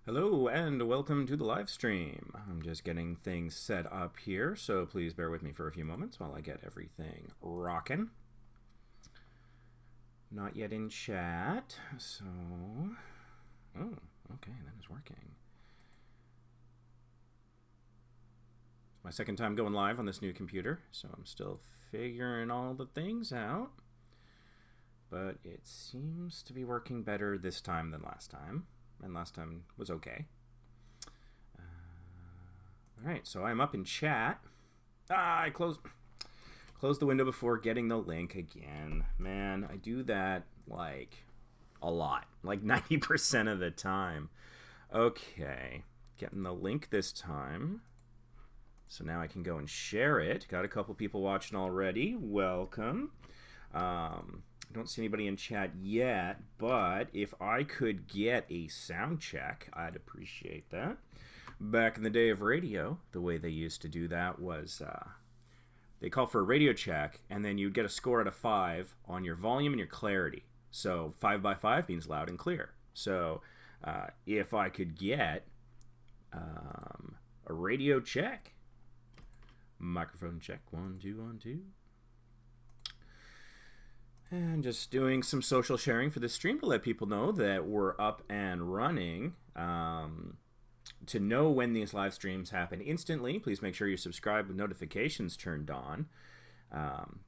Hello and welcome to the live stream. I'm just getting things set up here, so please bear with me for a few moments while I get everything rocking. Not yet in chat, so... Oh, okay, that is working. It's my second time going live on this new computer, so I'm still figuring all the things out. But it seems to be working better this time than last time. And last time was okay. All right, so I'm up in chat. I closed the window before getting the link again. Man, I do that like a lot, like 90% of the time. Okay, getting the link this time. So now I can go and share it. Got a couple people watching already. Welcome. I don't see anybody in chat yet, but if I could get a sound check, I'd appreciate that. Back in the day of radio, the way they used to do that was they call for a radio check, and then you'd get a score out of 5 on your volume and your clarity. So 5 by 5 means loud and clear. So if I could get a radio check, microphone check, 1 2 1 2. And just doing some social sharing for this stream to let people know that we're up and running. To know when these live streams happen instantly, please make sure you're subscribed with notifications turned on.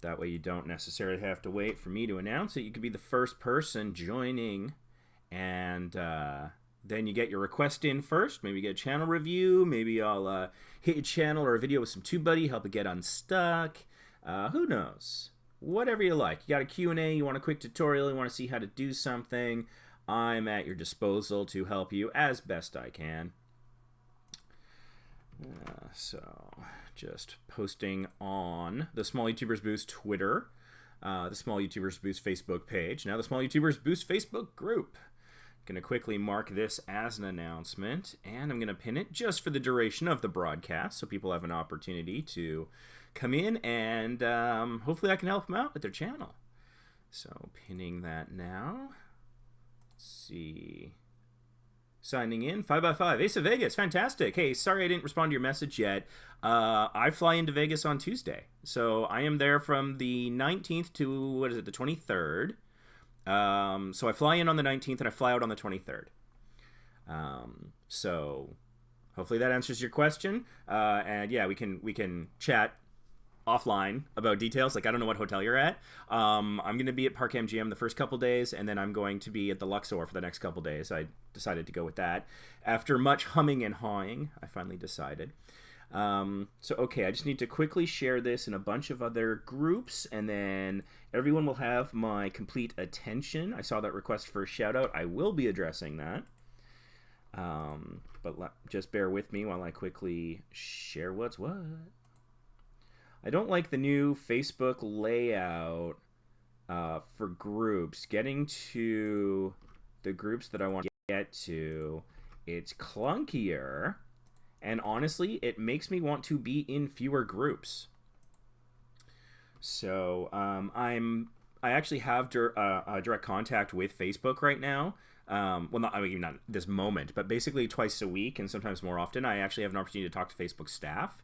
That way you don't necessarily have to wait for me to announce it. You could be the first person joining, and then you get your request in first. Maybe get a channel review. Maybe I'll hit a channel or a video with some TubeBuddy, help it get unstuck. Who knows? Whatever you like. You got a Q&A, you want a quick tutorial, you want to see how to do something, I'm at your disposal to help you as best I can. So, just posting on the Small YouTubers Boost Twitter, the Small YouTubers Boost Facebook page, now the Small YouTubers Boost Facebook group. I'm going to quickly mark this as an announcement, and I'm going to pin it just for the duration of the broadcast so people have an opportunity to come in, and hopefully I can help them out with their channel. So pinning that now. Let's see. Signing in, 5x5. Ace of Vegas, fantastic. Hey, sorry I didn't respond to your message yet. I fly into Vegas on Tuesday. So I am there from the 19th to, what is it, the 23rd. So I fly in on the 19th and I fly out on the 23rd. So hopefully that answers your question. And yeah, we can chat offline about details. Like, I don't know what hotel you're at. I'm going to be at Park MGM the first couple days, and then I'm going to be at the Luxor for the next couple days. I decided to go with that. After much humming and hawing, I finally decided. So, okay, I just need to quickly share this in a bunch of other groups, and then everyone will have my complete attention. I saw that request for a shout-out. I will be addressing that. But just bear with me while I quickly share what's what. I don't like the new Facebook layout for groups. Getting to the groups that I want to get to, it's clunkier, and honestly, it makes me want to be in fewer groups. So I actually have direct contact with Facebook right now. Well, not this moment, but basically twice a week, and sometimes more often, I actually have an opportunity to talk to Facebook staff.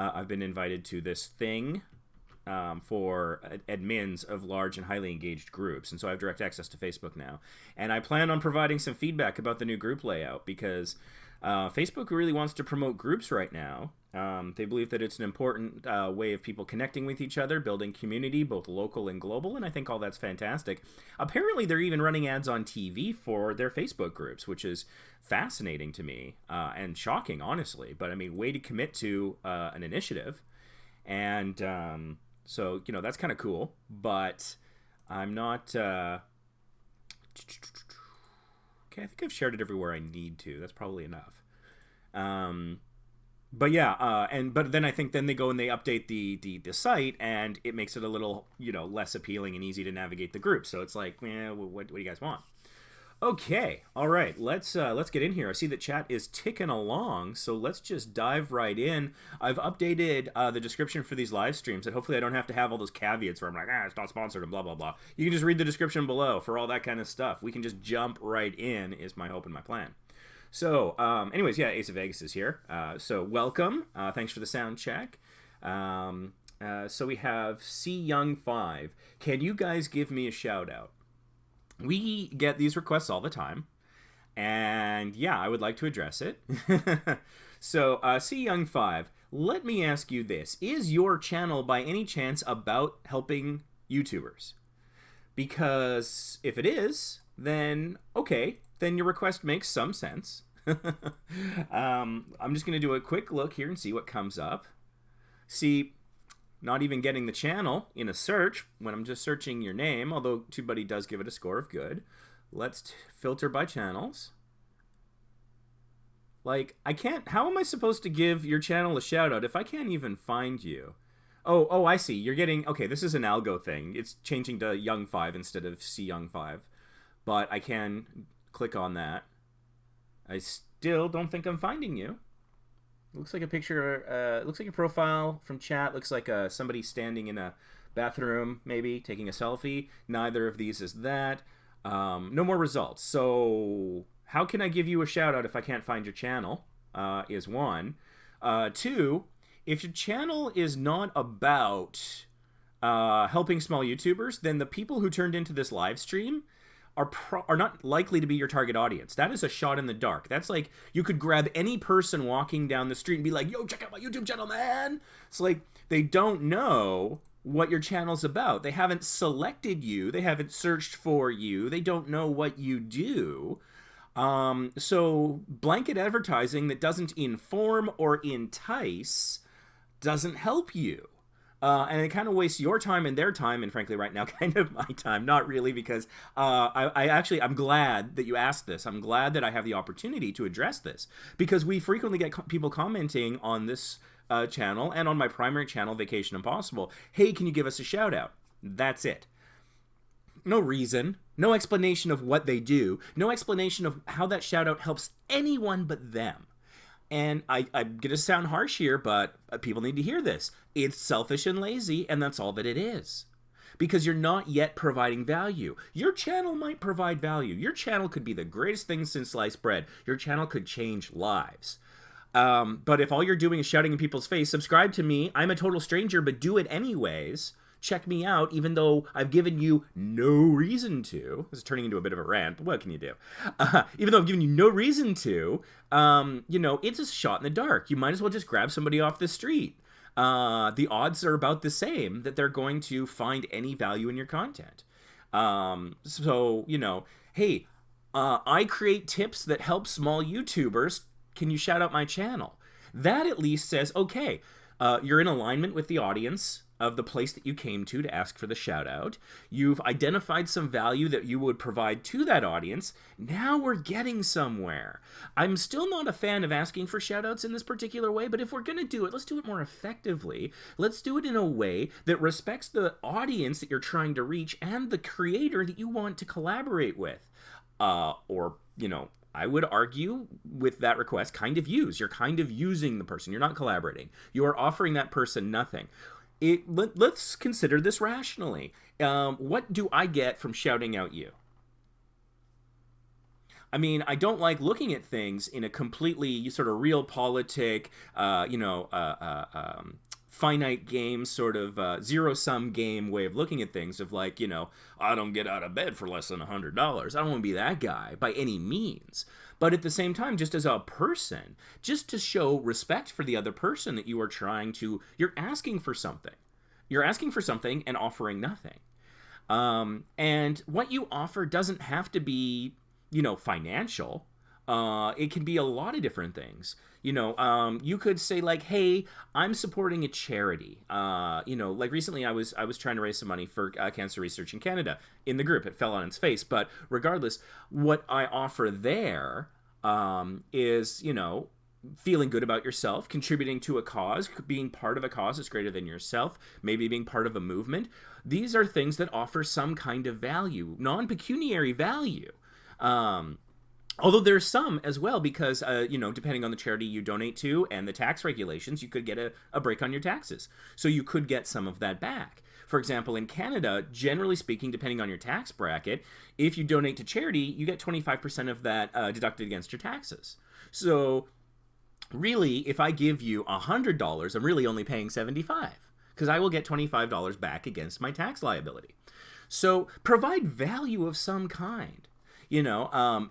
I've been invited to this thing for admins of large and highly engaged groups, and so I have direct access to Facebook now. And I plan on providing some feedback about the new group layout because Facebook really wants to promote groups right now. They believe that it's an important way of people connecting with each other, building community, both local and global, and I think all that's fantastic. Apparently, they're even running ads on TV for their Facebook groups, which is fascinating to me and shocking, honestly. But I mean, way to commit to an initiative. And so, you know, that's kind of cool. But I'm not... Okay, I think I've shared it everywhere I need to. That's probably enough. But yeah, but then I think then they go and they update the site, and it makes it a little, you know, less appealing and easy to navigate the group. So it's like, what do you guys want? Okay, all right, let's get in here. I see that chat is ticking along, so let's just dive right in. I've updated the description for these live streams, and hopefully I don't have to have all those caveats where I'm like, it's not sponsored and blah, blah, blah. You can just read the description below for all that kind of stuff. We can just jump right in is my hope and my plan. So, anyways, yeah, Ace of Vegas is here. So, welcome. Thanks for the sound check. So we have C Young 5. Can you guys give me a shout out? We get these requests all the time. And yeah, I would like to address it. So, C Young 5, let me ask you this. Is your channel by any chance about helping YouTubers? Because if it is, then okay, then your request makes some sense. I'm just going to do a quick look here and see what comes up. See, not even getting the channel in a search when I'm just searching your name, although TubeBuddy does give it a score of good. Let's filter by channels. Like, I can't, how am I supposed to give your channel a shout out if I can't even find you? Oh, I see. You're getting, okay, this is an algo thing. It's changing to Young 5 instead of C Young 5. But I can click on that. I still don't think I'm finding you. It looks like a picture, looks like a profile from chat. Looks like somebody standing in a bathroom, maybe, taking a selfie. Neither of these is that. No more results. So how can I give you a shout out if I can't find your channel, is one. Two, if your channel is not about helping small YouTubers, then the people who turned into this live stream are not likely to be your target audience. That is a shot in the dark. That's like you could grab any person walking down the street and be like, yo, check out my YouTube channel, man. It's like they don't know what your channel's about. They haven't selected you. They haven't searched for you. They don't know what you do. So blanket advertising that doesn't inform or entice doesn't help you. And it kind of wastes your time and their time, and frankly right now kind of my time. Not really, because I'm glad that you asked this. I'm glad that I have the opportunity to address this, because we frequently get people commenting on this channel and on my primary channel, Vacation Impossible. Hey, can you give us a shout out? That's it. No reason, no explanation of what they do, no explanation of how that shout out helps anyone but them. And I'm going to sound harsh here, but people need to hear this. It's selfish and lazy, and that's all that it is. Because you're not yet providing value. Your channel might provide value. Your channel could be the greatest thing since sliced bread. Your channel could change lives. But if all you're doing is shouting in people's face, subscribe to me, I'm a total stranger, but do it anyways. Check me out, even though I've given you no reason to. This is turning into a bit of a rant, but what can you do? Even though I've given you no reason to, you know, it's a shot in the dark. You might as well just grab somebody off the street. The odds are about the same that they're going to find any value in your content. So, you know, hey, I create tips that help small YouTubers. Can you shout out my channel? That at least says, okay, you're in alignment with the audience of the place that you came to ask for the shout out. You've identified some value that you would provide to that audience. Now we're getting somewhere. I'm still not a fan of asking for shout outs in this particular way, but if we're going to do it, let's do it more effectively. Let's do it in a way that respects the audience that you're trying to reach and the creator that you want to collaborate with. Or, you know, I would argue with that request, you're kind of using the person. You're not collaborating. You are offering that person nothing. Let's consider this rationally. What do I get from shouting out you? I mean, I don't like looking at things in a completely sort of realpolitik, finite game sort of zero-sum game way of looking at things of like, you know, I don't get out of bed for less than $100. I don't want to be that guy by any means. But at the same time, just as a person, just to show respect for the other person that you are you're asking for something. You're asking for something and offering nothing. And what you offer doesn't have to be, you know, financial. It can be a lot of different things. You know, you could say like, hey, I'm supporting a charity. You know, like recently I was trying to raise some money for cancer research in Canada. In the group, it fell on its face. But regardless, what I offer there is, you know, feeling good about yourself, contributing to a cause, being part of a cause that's greater than yourself, maybe being part of a movement. These are things that offer some kind of value, non-pecuniary value. Although there's some as well, because, you know, depending on the charity you donate to and the tax regulations, you could get a break on your taxes. So you could get some of that back. for example, in Canada, generally speaking, depending on your tax bracket, if you donate to charity, you get 25% of that deducted against your taxes. So really, if I give you $100, I'm really only paying $75 because I will get $25 back against my tax liability. So provide value of some kind. You know,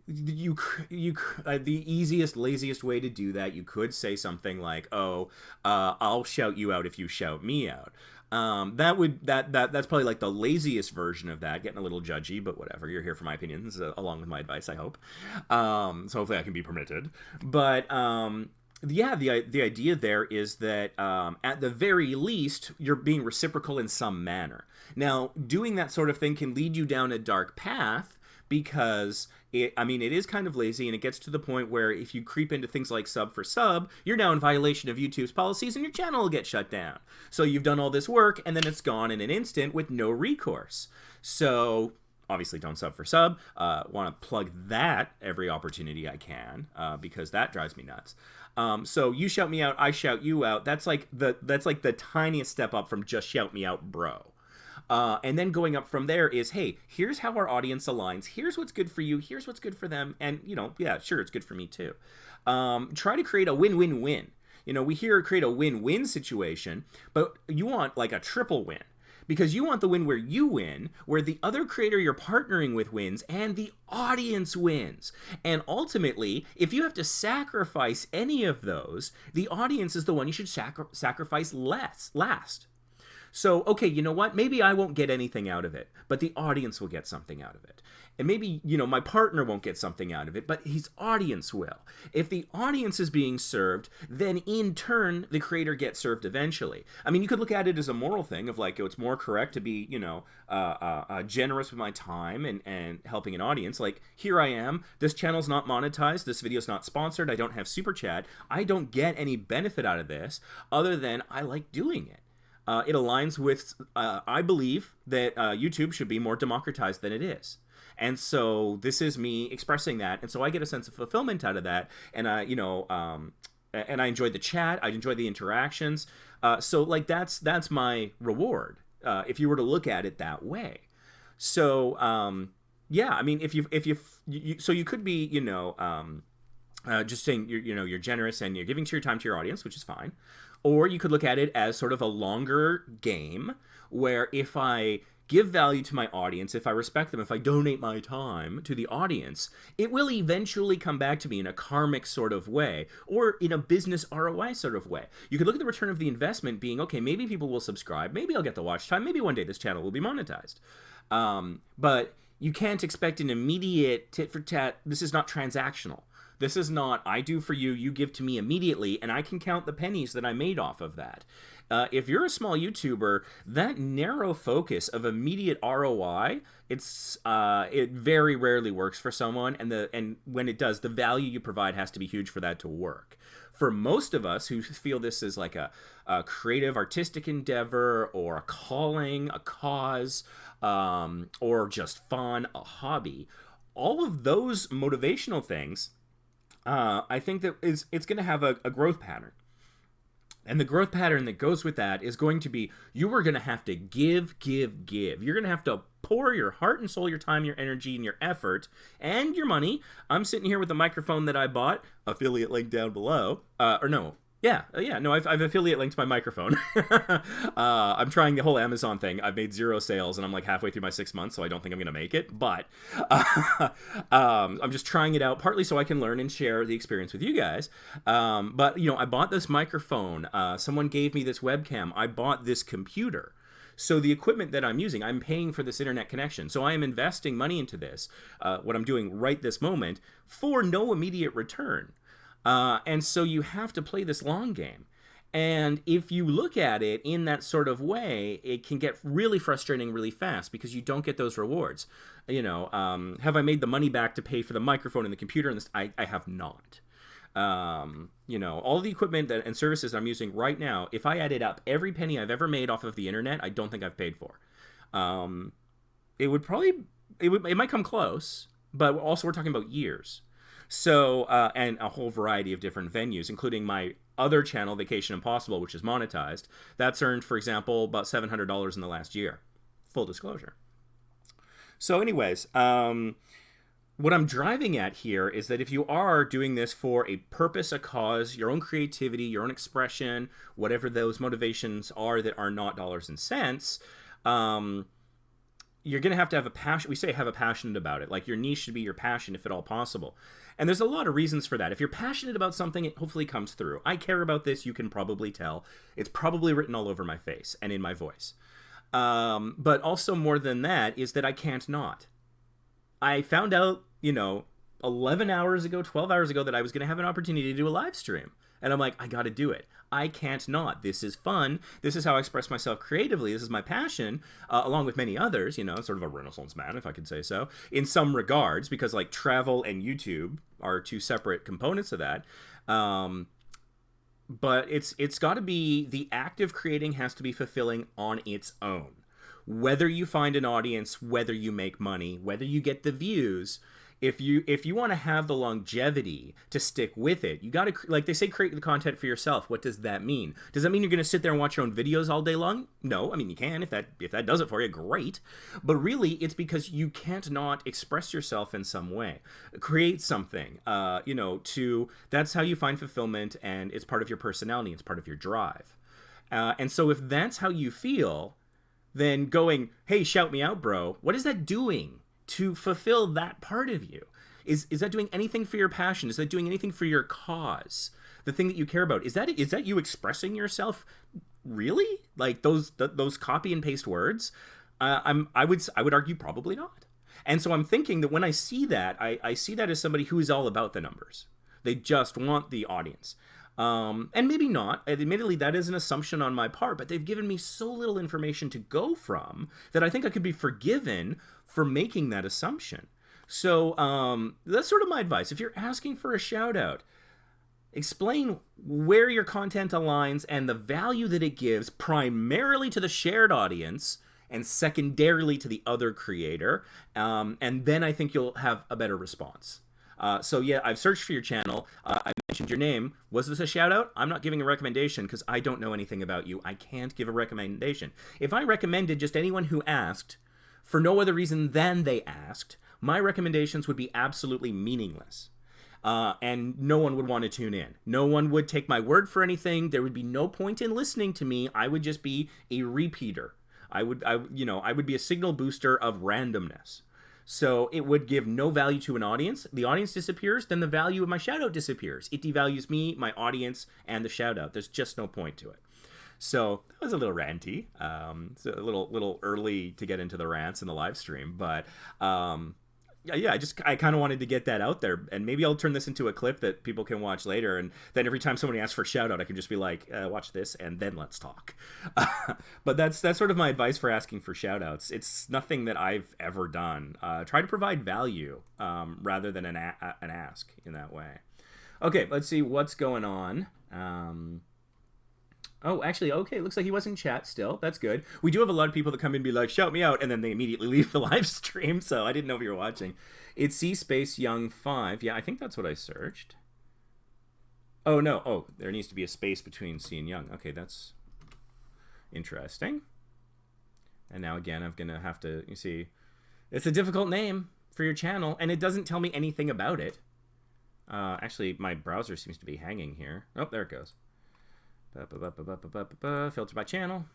the easiest, laziest way to do that, you could say something like, "Oh, I'll shout you out if you shout me out." That's probably like the laziest version of that, getting a little judgy, but whatever. You're here for my opinions, along with my advice, I hope. So hopefully I can be permitted. But yeah, the idea there is that at the very least, you're being reciprocal in some manner. Now, doing that sort of thing can lead you down a dark path because it is kind of lazy, and it gets to the point where if you creep into things like sub for sub, you're now in violation of YouTube's policies and your channel will get shut down. So you've done all this work and then it's gone in an instant with no recourse. So obviously don't sub for sub. Want to plug that every opportunity I can because that drives me nuts. So you shout me out, I shout you out. That's like the tiniest step up from just shout me out, bro. And then going up from there is, hey, here's how our audience aligns. Here's what's good for you. Here's what's good for them. And, you know, yeah, sure, it's good for me too. Try to create a win-win-win. You know, we here create a win-win situation, but you want like a triple win. Because you want the win where you win, where the other creator you're partnering with wins, and the audience wins. And ultimately, if you have to sacrifice any of those, the audience is the one you should sacrifice last. So, okay, you know what? Maybe I won't get anything out of it, but the audience will get something out of it. And maybe, you know, my partner won't get something out of it, but his audience will. If the audience is being served, then in turn, the creator gets served eventually. I mean, you could look at it as a moral thing of like, it's more correct to be, you know, generous with my time and helping an audience. Like, here I am. This channel's not monetized. This video's not sponsored. I don't have super chat. I don't get any benefit out of this other than I like doing it. It aligns with, I believe, that YouTube should be more democratized than it is. And so this is me expressing that. And so I get a sense of fulfillment out of that. And, and I enjoy the chat. I enjoy the interactions. So, like, that's my reward, if you were to look at it that way. So, yeah, I mean, so you could be, you know, just saying, you're generous and you're giving to your time to your audience, which is fine. Or you could look at it as sort of a longer game where if I give value to my audience, if I respect them, if I donate my time to the audience, it will eventually come back to me in a karmic sort of way or in a business ROI sort of way. You could look at the return of the investment being, okay, maybe people will subscribe, maybe I'll get the watch time, maybe one day this channel will be monetized. But you can't expect an immediate tit for tat. This is not transactional. This is not, I do for you, you give to me immediately, and I can count the pennies that I made off of that. If you're a small YouTuber, that narrow focus of immediate ROI, it very rarely works for someone, and when it does, the value you provide has to be huge for that to work. For most of us who feel this is like a creative, artistic endeavor, or a calling, a cause, or just fun, a hobby, all of those motivational things, I think that it's going to have a growth pattern. And the growth pattern that goes with that is going to be, you are going to have to give. You're going to have to pour your heart and soul, your time, your energy, and your effort, and your money. I'm sitting here with a microphone that I bought, affiliate link down below. I've affiliate linked my microphone. I'm trying the whole Amazon thing. I've made 0 sales, and I'm like halfway through my 6 months, so I don't think I'm going to make it. But I'm just trying it out, partly so I can learn and share the experience with you guys. But, you know, I bought this microphone. Someone gave me this webcam. I bought this computer. So the equipment that I'm using, I'm paying for this internet connection. So I am investing money into this, what I'm doing right this moment, for no immediate return. And so you have to play this long game. And if you look at it in that sort of way, it can get really frustrating really fast because you don't get those rewards. You know, have I made the money back to pay for the microphone and the computer? And this, I have not. You know, all the equipment and services I'm using right now, if I added up every penny I've ever made off of the internet, I don't think I've paid for. It might come close, but also we're talking about years. So, and a whole variety of different venues, including my other channel, Vacation Impossible, which is monetized, that's earned, for example, about $700 in the last year. Full disclosure. So anyways, what I'm driving at here is that if you are doing this for a purpose, a cause, your own creativity, your own expression, whatever those motivations are that are not dollars and cents, you're going to have a passion. We say have a passion about it. Like your niche should be your passion if at all possible. And there's a lot of reasons for that. If you're passionate about something, it hopefully comes through. I care about this. You can probably tell. It's probably written all over my face and in my voice. But also more than that is that I can't not. I found out, 11 hours ago, 12 hours ago that I was going to have an opportunity to do a live stream. And I'm like, I got to do it. I can't not. This is fun. This is how I express myself creatively. This is my passion, along with many others, sort of a Renaissance man, if I could say so, in some regards, because like travel and YouTube are two separate components of that. But it's got to be, the act of creating has to be fulfilling on its own. Whether you find an audience, whether you make money, whether you get the views, if you want to have the longevity to stick with it, you got to, like they say, create the content for yourself. What does that mean? Does that mean you're going to sit there and watch your own videos all day long? No. I mean, you can if that does it for you, great. But really, it's because you can't not express yourself in some way, create something. That's how you find fulfillment, and it's part of your personality. It's part of your drive. And so, if that's how you feel, then going, hey, shout me out, bro. What is that doing to fulfill that part of you? Is that doing anything for your passion? Is that doing anything for your cause? The thing that you care about? Is that you expressing yourself really? Like those copy and paste words? I would argue probably not. And so I'm thinking that when I see that, I see that as somebody who is all about the numbers. They just want the audience. And maybe not. Admittedly, that is an assumption on my part, but they've given me so little information to go from that I think I could be forgiven for making that assumption. So that's sort of my advice. If you're asking for a shout out, explain where your content aligns and the value that it gives primarily to the shared audience and secondarily to the other creator. And then I think you'll have a better response. So yeah, I've searched for your channel. I mentioned your name. Was this a shout out? I'm not giving a recommendation because I don't know anything about you. I can't give a recommendation. If I recommended just anyone who asked for no other reason than they asked, my recommendations would be absolutely meaningless. And no one would want to tune in. No one would take my word for anything. There would be no point in listening to me. I would just be a repeater. I would be a signal booster of randomness. So it would give no value to an audience. The audience disappears, then the value of my shout out disappears. It devalues me, my audience, and the shout out. There's just no point to it. So that was a little ranty. It's a little early to get into the rants in the live stream, but yeah, I kind of wanted to get that out there, and maybe I'll turn this into a clip that people can watch later, and then every time somebody asks for a shout out, I can just be like, watch this and then let's talk. But that's sort of my advice for asking for shout outs. It's nothing that I've ever done. Try to provide value rather than an ask in that way. Okay, let's see what's going on. Oh, actually, okay, it looks like he was in chat still. That's good. We do have a lot of people that come in and be like, shout me out, and then they immediately leave the live stream, so I didn't know if you were watching. It's C space Young 5. Yeah, I think that's what I searched. Oh, no. Oh, there needs to be a space between C and Young. Okay, that's interesting. And now, again, I'm going to have to, you see, it's a difficult name for your channel, and it doesn't tell me anything about it. Actually, my browser seems to be hanging here. Oh, there it goes. Filter by channel.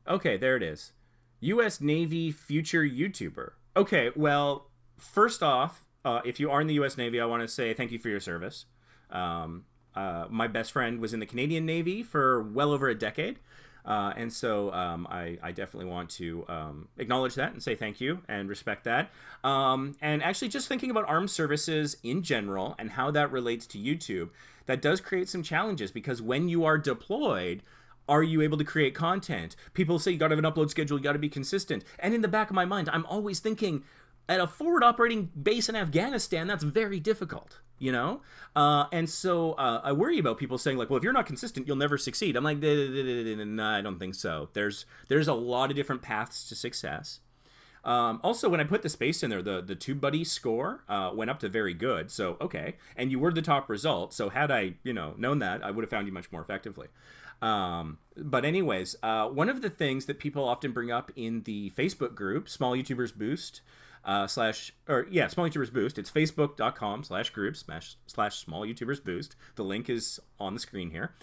Okay, there it is. U.S. Navy future YouTuber. Okay, well, first off, if you are in the U.S. Navy, I want to say thank you for your service. My best friend was in the Canadian Navy for well over a decade. And so I definitely want to acknowledge that and say thank you and respect that. And actually just thinking about armed services in general and how that relates to YouTube, that does create some challenges because when you are deployed, are you able to create content? People say you got to have an upload schedule, you got to be consistent. And in the back of my mind, I'm always thinking, at a forward operating base in Afghanistan, that's very difficult, you know? And so I worry about people saying like, well, if you're not consistent, you'll never succeed. I'm like, no, I don't think so. There's a lot of different paths to success. Also, when I put the space in there, the TubeBuddy score went up to very good. So, okay. And you were the top result. So had I, known that, I would have found you much more effectively. But anyways, one of the things that people often bring up in the Facebook group, Small YouTubers Boost, Small YouTubers Boost. It's facebook.com/groups/small YouTubers Boost. The link is on the screen here.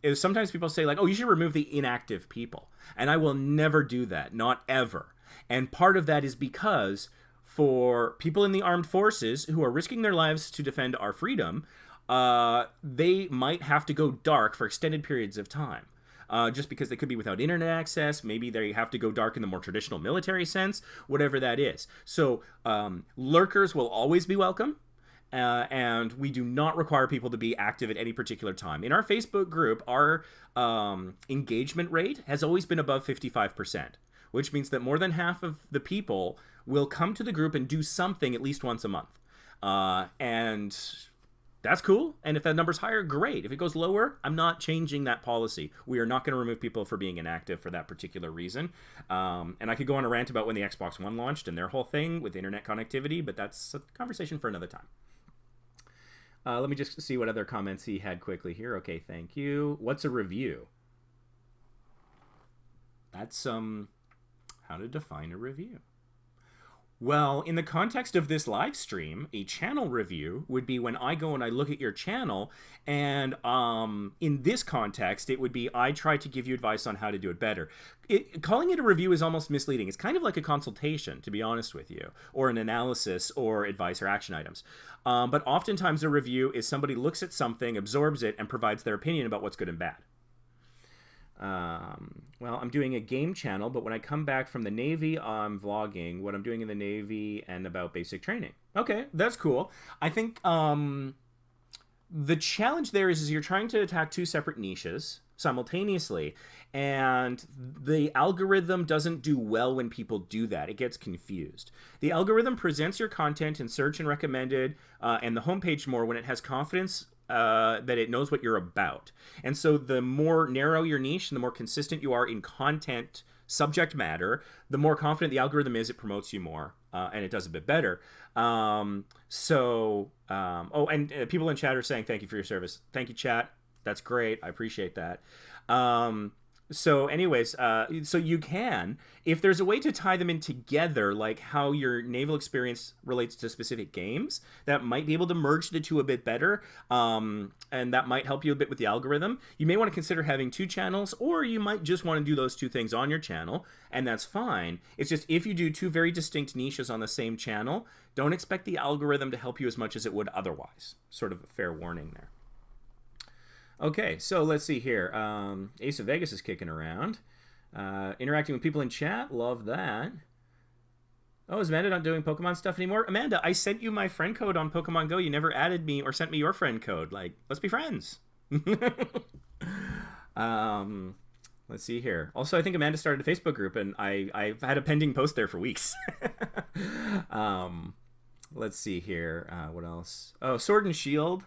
Is sometimes people say like, oh, you should remove the inactive people. And I will never do that. Not ever. And part of that is because for people in the armed forces who are risking their lives to defend our freedom, they might have to go dark for extended periods of time. Just because they could be without internet access. Maybe they have to go dark in the more traditional military sense, whatever that is. So lurkers will always be welcome. And we do not require people to be active at any particular time. In our Facebook group, our engagement rate has always been above 55%, which means that more than half of the people will come to the group and do something at least once a month. And that's cool. And if that number's higher, great. If it goes lower, I'm not changing that policy. We are not going to remove people for being inactive for that particular reason. And I could go on a rant about when the Xbox One launched and their whole thing with internet connectivity, but that's a conversation for another time. Let me just see what other comments he had quickly here. Okay, thank you. What's a review? That's how to define a review. Well, in the context of this live stream, a channel review would be when I go and I look at your channel, and in this context, it would be I try to give you advice on how to do it better. Calling it a review is almost misleading. It's kind of like a consultation, to be honest with you, or an analysis or advice or action items. But oftentimes a review is somebody looks at something, absorbs it, and provides their opinion about what's good and bad. Well, I'm doing a game channel, but when I come back from the Navy, I'm vlogging what I'm doing in the Navy and about basic training. Okay, that's cool. I think the challenge there is you're trying to attack two separate niches simultaneously, and the algorithm doesn't do well when people do that. It gets confused. The algorithm presents your content in search and recommended and the homepage more when it has confidence that it knows what you're about. And so the more narrow your niche and the more consistent you are in content subject matter, the more confident the algorithm is, it promotes you more and it does a bit better. And people in chat are saying thank you for your service. Thank you, chat. That's great. I appreciate that. So anyways, so you can, if there's a way to tie them in together, like how your naval experience relates to specific games, that might be able to merge the two a bit better, and that might help you a bit with the algorithm. You may want to consider having two channels, or you might just want to do those two things on your channel, and that's fine. It's just if you do two very distinct niches on the same channel, don't expect the algorithm to help you as much as it would otherwise. Sort of a fair warning there. Okay, so let's see here. Ace of Vegas is kicking around. Interacting with people in chat, love that. Oh, is Amanda not doing Pokemon stuff anymore? Amanda, I sent you my friend code on Pokemon Go. You never added me or sent me your friend code. Like, let's be friends. Let's see here. Also, I think Amanda started a Facebook group, and I've had a pending post there for weeks. Let's see here. What else? Oh, Sword and Shield.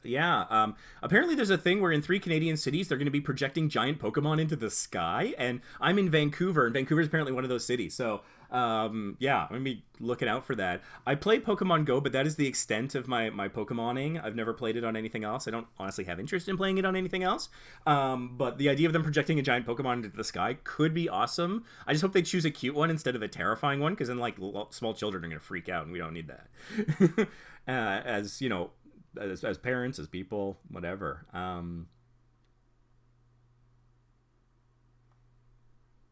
Yeah, apparently there's a thing where in 3 Canadian cities they're going to be projecting giant Pokemon into the sky, and I'm in Vancouver, and Vancouver's apparently one of those cities, so yeah, I'm going to be looking out for that. I play Pokemon Go, but that is the extent of my Pokemoning. I've never played it on anything else. I don't honestly have interest in playing it on anything else, but the idea of them projecting a giant Pokemon into the sky could be awesome. I just hope they choose a cute one instead of a terrifying one, because then like small children are going to freak out, and we don't need that. As, you know, as parents, as people, whatever.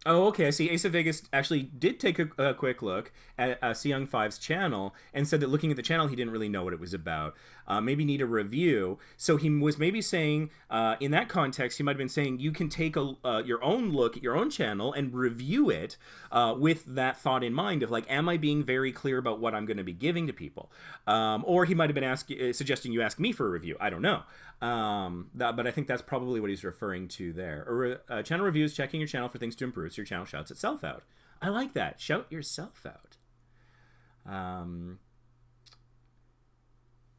Oh, okay. I see. Ace of Vegas actually did take a quick look at Seyoung5's channel and said that looking at the channel, he didn't really know what it was about. Maybe need a review. So he was maybe saying, in that context, he might have been saying you can take your own look at your own channel and review it with that thought in mind of like, am I being very clear about what I'm going to be giving to people? Or he might have been suggesting you ask me for a review. I don't know. But I think that's probably what he's referring to there. Or channel reviews, checking your channel for things to improve so your channel shouts itself out. I like that. Shout yourself out.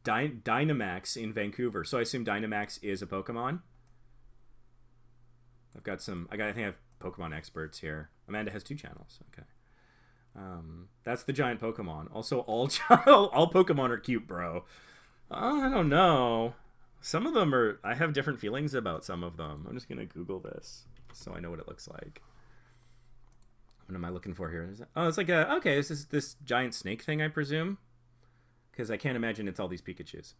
Dynamax in Vancouver. So I assume Dynamax is a Pokemon. I think I have Pokemon experts here. Amanda has 2 channels. Okay. That's the giant Pokemon. Also, all Pokemon are cute, bro. I don't know. Some of them are... I have different feelings about some of them. I'm just going to Google this so I know what it looks like. What am I looking for here? Oh, it's like a... Okay, this is this giant snake thing, I presume. Because I can't imagine it's all these Pikachus.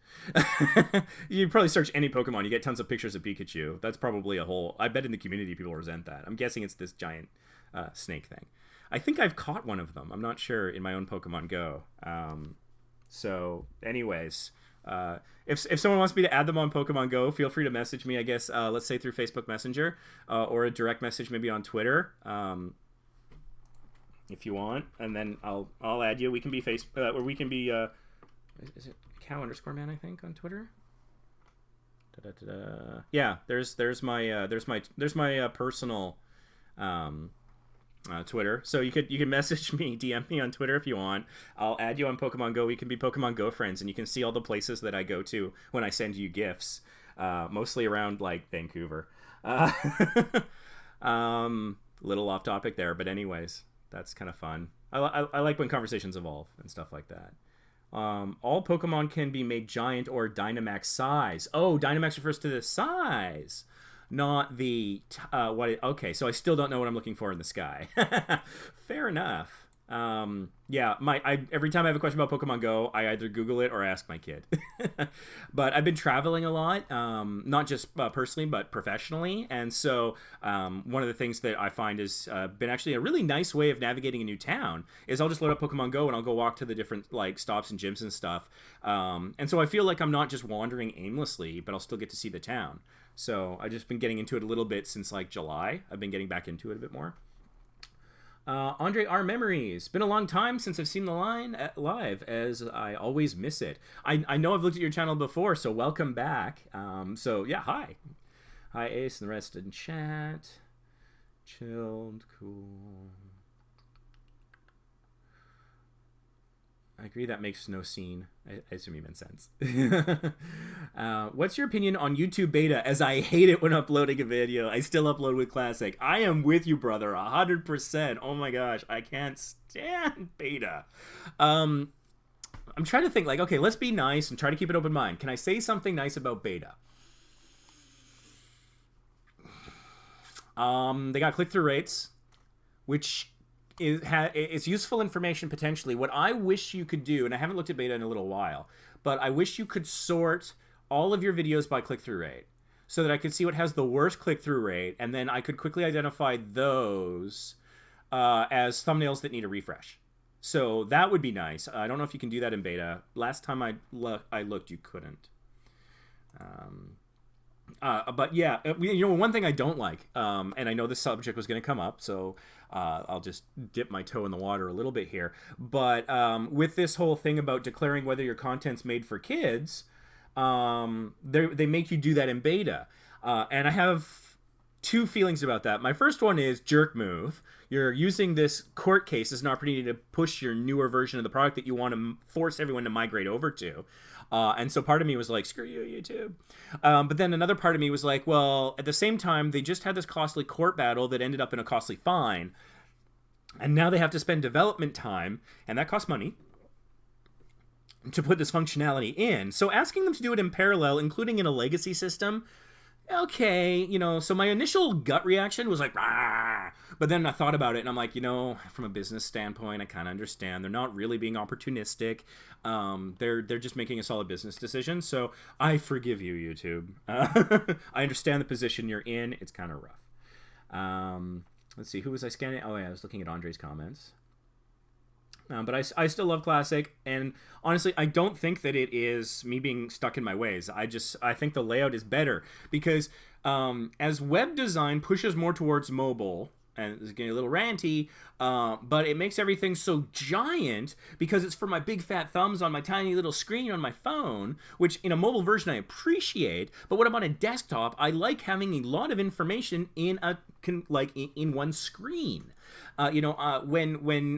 You probably search any Pokemon, you get tons of pictures of Pikachu. That's probably a whole... I bet in the community people resent that. I'm guessing it's this giant snake thing. I think I've caught one of them. I'm not sure in my own Pokemon Go. So, anyways... if someone wants me to add them on Pokemon Go, feel free to message me, I guess, let's say through Facebook Messenger, or a direct message maybe on Twitter, if you want, and then I'll add you. We can be or we can be, is it cow_man, I think, on Twitter? Da-da-da-da. Yeah, there's my personal, Twitter. So you can message me, DM me on Twitter if you want. I'll add you on Pokemon Go. We can be Pokemon Go friends, and you can see all the places that I go to when I send you gifts, mostly around like Vancouver. Little off topic there, but anyways, that's kind of fun. I like when conversations evolve and stuff like that. All Pokemon can be made giant or Dynamax size. Oh, Dynamax refers to the size, not the okay, so I still don't know what I'm looking for in the sky. Fair enough. Yeah, every time I have a question about Pokemon Go, I either Google it or ask my kid. But I've been traveling a lot, not just personally, but professionally. And so one of the things that I find has been actually a really nice way of navigating a new town is I'll just load up Pokemon Go and I'll go walk to the different like stops and gyms and stuff. And so I feel like I'm not just wandering aimlessly, but I'll still get to see the town. So I've just been getting into it a little bit since like July. I've been getting back into it a bit more. Andre R. Memories. Been a long time since I've seen the line live, as I always miss it. I know I've looked at your channel before, so welcome back. So yeah, hi. Hi Ace and the rest in chat. Chilled, cool. I agree that makes no scene. I assume you meant sense. What's your opinion on YouTube beta? As I hate it when uploading a video. I still upload with Classic. I am with you, brother. 100%. Oh my gosh. I can't stand beta. I'm trying to think like, okay, let's be nice and try to keep an open mind. Can I say something nice about beta? They got click-through rates, which... it's useful information potentially. What I wish you could do, and I haven't looked at beta in a little while, but I wish you could sort all of your videos by click-through rate so that I could see what has the worst click-through rate, and then I could quickly identify those as thumbnails that need a refresh. So that would be nice. I don't know if you can do that in beta. Last time I looked, you couldn't. But yeah, you know, one thing I don't like, and I know this subject was going to come up, so I'll just dip my toe in the water a little bit here. But with this whole thing about declaring whether your content's made for kids, they make you do that in beta. And I have 2 feelings about that. My first one is jerk move. You're using this court case as an opportunity to push your newer version of the product that you want to force everyone to migrate over to. And so part of me was like, screw you, YouTube. But then another part of me was like, well, at the same time, they just had this costly court battle that ended up in a costly fine. And now they have to spend development time, and that costs money, to put this functionality in. So asking them to do it in parallel, including in a legacy system, okay, you know, so my initial gut reaction was like, rah! But then I thought about it and I'm like, you know, from a business standpoint, I kind of understand. They're not really being opportunistic. They're just making a solid business decision. So I forgive you, YouTube. I understand the position you're in. It's kind of rough. Let's see, who was I scanning? Oh yeah, I was looking at Andre's comments. But I still love Classic, and honestly, I don't think that it is me being stuck in my ways. I think the layout is better because as web design pushes more towards mobile, and it's getting a little ranty, but it makes everything so giant because it's for my big fat thumbs on my tiny little screen on my phone, which in a mobile version I appreciate, but when I'm on a desktop, I like having a lot of information in one screen. When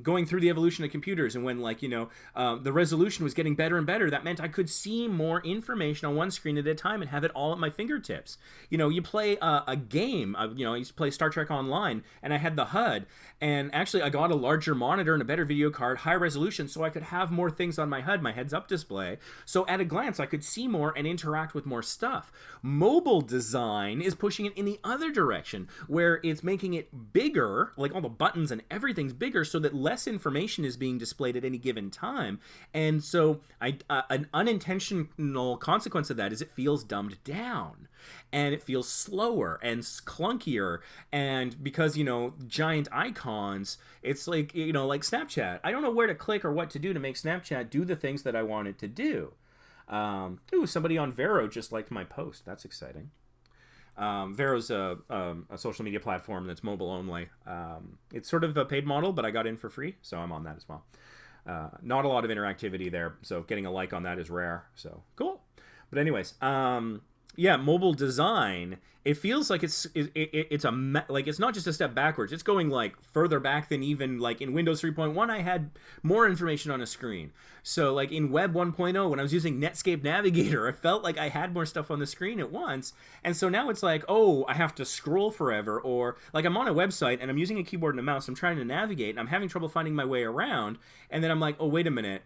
going through the evolution of computers, and when the resolution was getting better and better, that meant I could see more information on one screen at a time and have it all at my fingertips. You play a game. I used to play Star Trek Online, and I had the HUD, and actually I got a larger monitor and a better video card, high resolution, so I could have more things on my HUD, my heads-up display. So at a glance, I could see more and interact with more stuff. Mobile design is pushing it in the other direction, where it's making it bigger, like all the buttons and everything's bigger, so that less information is being displayed at any given time. And so an unintentional consequence of that is it feels dumbed down, and it feels slower and clunkier. And because giant icons, it's like like Snapchat, I don't know where to click or what to do to make Snapchat do the things that I want it to do. Ooh, somebody on Vero just liked my post. That's exciting. Vero's a social media platform that's mobile only. It's sort of a paid model, but I got in for free, so I'm on that as well. Not a lot of interactivity there, so getting a like on that is rare. So cool. But anyways, yeah, mobile design, it feels like it's not just a step backwards. It's going like further back than even like in Windows 3.1 I had more information on a screen. So like in Web 1.0, when I was using Netscape Navigator, I felt like I had more stuff on the screen at once. And so now it's like, oh, I have to scroll forever, or like I'm on a website and I'm using a keyboard and a mouse, I'm trying to navigate and I'm having trouble finding my way around, and then I'm like, oh, wait a minute.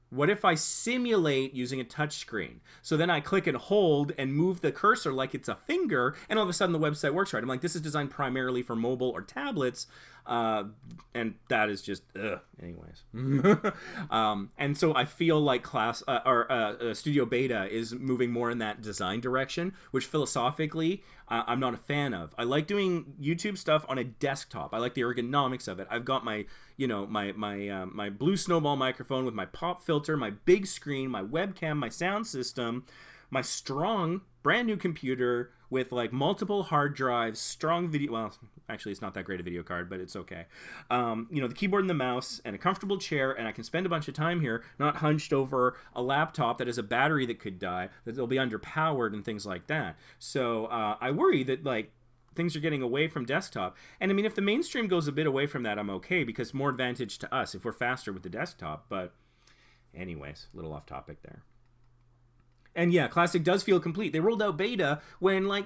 What if I simulate using a touch screen? So then I click and hold and move the cursor like it's a finger, and all of a sudden the website works right. I'm like, this is designed primarily for mobile or tablets, and that is just, anyways. And so I feel like Studio Beta is moving more in that design direction, which philosophically I'm not a fan of. I like doing YouTube stuff on a desktop. I like the ergonomics of it. I've got my my blue snowball microphone with my pop filter, my big screen, my webcam, my sound system, my strong brand new computer with like multiple hard drives, strong video. Well, actually, it's not that great a video card, but it's okay. The keyboard and the mouse and a comfortable chair, and I can spend a bunch of time here, not hunched over a laptop that has a battery that could die, that they'll be underpowered and things like that. So I worry that like things are getting away from desktop. And I mean, if the mainstream goes a bit away from that, I'm okay, because more advantage to us if we're faster with the desktop. But anyways, a little off topic there. And yeah, Classic does feel complete. They rolled out beta when like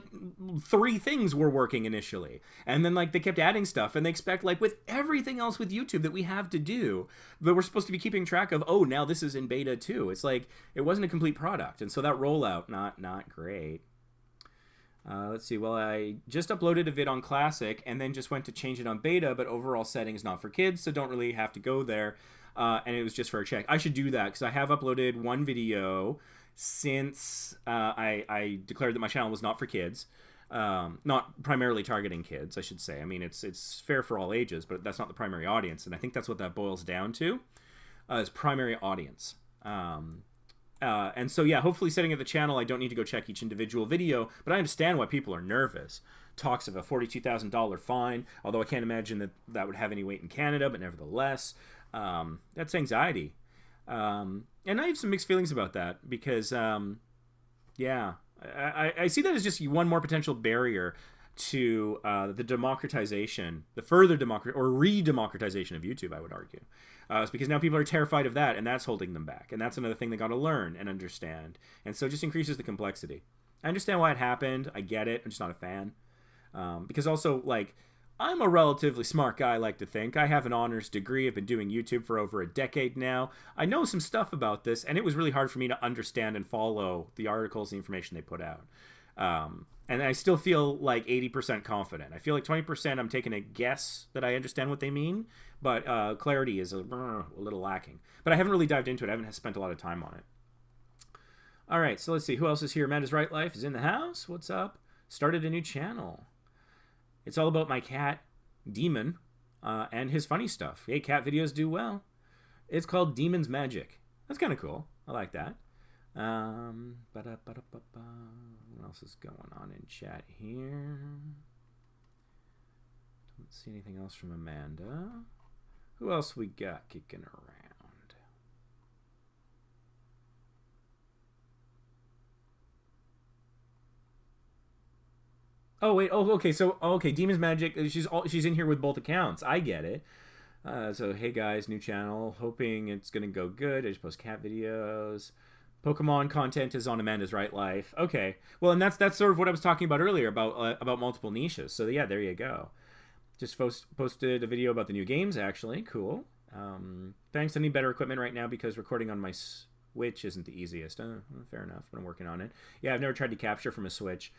3 things were working initially. And then like they kept adding stuff, and they expect like with everything else with YouTube that we have to do, that we're supposed to be keeping track of, oh, now this is in beta too. It's like it wasn't a complete product. And so that rollout, not great. Let's see. Well, I just uploaded a vid on Classic and then just went to change it on beta, but overall settings not for kids, so don't really have to go there. And it was just for a check. I should do that because I have uploaded one video since I declared that my channel was not for kids. Not primarily targeting kids, I should say. I mean, it's fair for all ages, but that's not the primary audience, and I think that's what that boils down to, is primary audience. And so, yeah, hopefully setting up the channel, I don't need to go check each individual video, but I understand why people are nervous. Talks of a $42,000 fine, although I can't imagine that that would have any weight in Canada, but nevertheless, that's anxiety. And I have some mixed feelings about that because, yeah, I see that as just one more potential barrier to the democratization, the further re-democratization of YouTube, I would argue. It's because now people are terrified of that, and that's holding them back. And that's another thing they got to learn and understand. And so it just increases the complexity. I understand why it happened. I get it. I'm just not a fan. Because also, like, I'm a relatively smart guy, I like to think. I have an honors degree. I've been doing YouTube for over a decade now. I know some stuff about this, and it was really hard for me to understand and follow the articles and information they put out. And I still feel like 80% confident. I feel like 20% I'm taking a guess that I understand what they mean, but clarity is a little lacking. But I haven't really dived into it. I haven't spent a lot of time on it. All right, so let's see. Who else is here? Matt is Right Life is in the house. What's up? Started a new channel. It's all about my cat, Demon, and his funny stuff. Hey, cat videos do well. It's called Demon's Magic. That's kind of cool. I like that. What else is going on in chat here? Don't see anything else from Amanda. Who else we got kicking around? Oh wait. Oh, okay. So okay, Demon's Magic. She's in here with both accounts. I get it. So hey guys, new channel. Hoping it's gonna go good. I just post cat videos. Pokemon content is on Amanda's Right Life. Okay. Well, and that's sort of what I was talking about earlier about multiple niches. So yeah, there you go. Just posted a video about the new games. Actually, cool. Thanks. I need better equipment right now because recording on my Switch isn't the easiest. Fair enough, but I'm working on it. Yeah, I've never tried to capture from a Switch.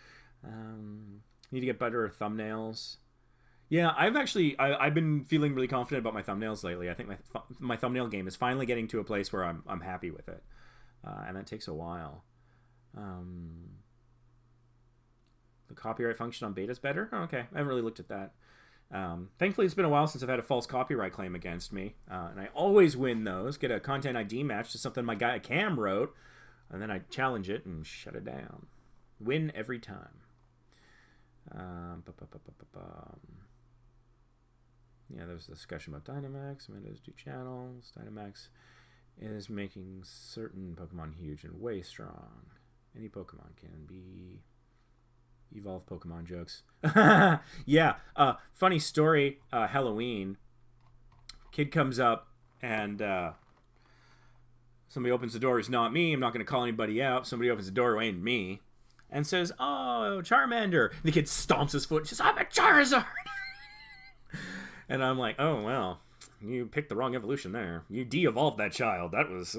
Need to get better thumbnails. Yeah, I've been feeling really confident about my thumbnails lately. I think my thumbnail game is finally getting to a place where I'm happy with it, and that takes a while. The copyright function on beta is better. Oh, okay, I haven't really looked at that. Thankfully, it's been a while since I've had a false copyright claim against me, and I always win those. Get a content ID match to something my guy Cam wrote, and then I challenge it and shut it down. Win every time. Yeah, there's a discussion about Dynamax. Amanda's two channels. Dynamax is making certain Pokemon huge and way strong. Any Pokemon can be evolve Pokemon jokes. Yeah, funny story. Halloween, kid comes up and somebody opens the door. It's not me. I'm not going to call anybody out. Somebody opens the door. It ain't me. And says, "Oh, Charmander." And the kid stomps his foot and says, "I'm a Charizard." And I'm like, "Oh, well, you picked the wrong evolution there. You de-evolved that child. That was..."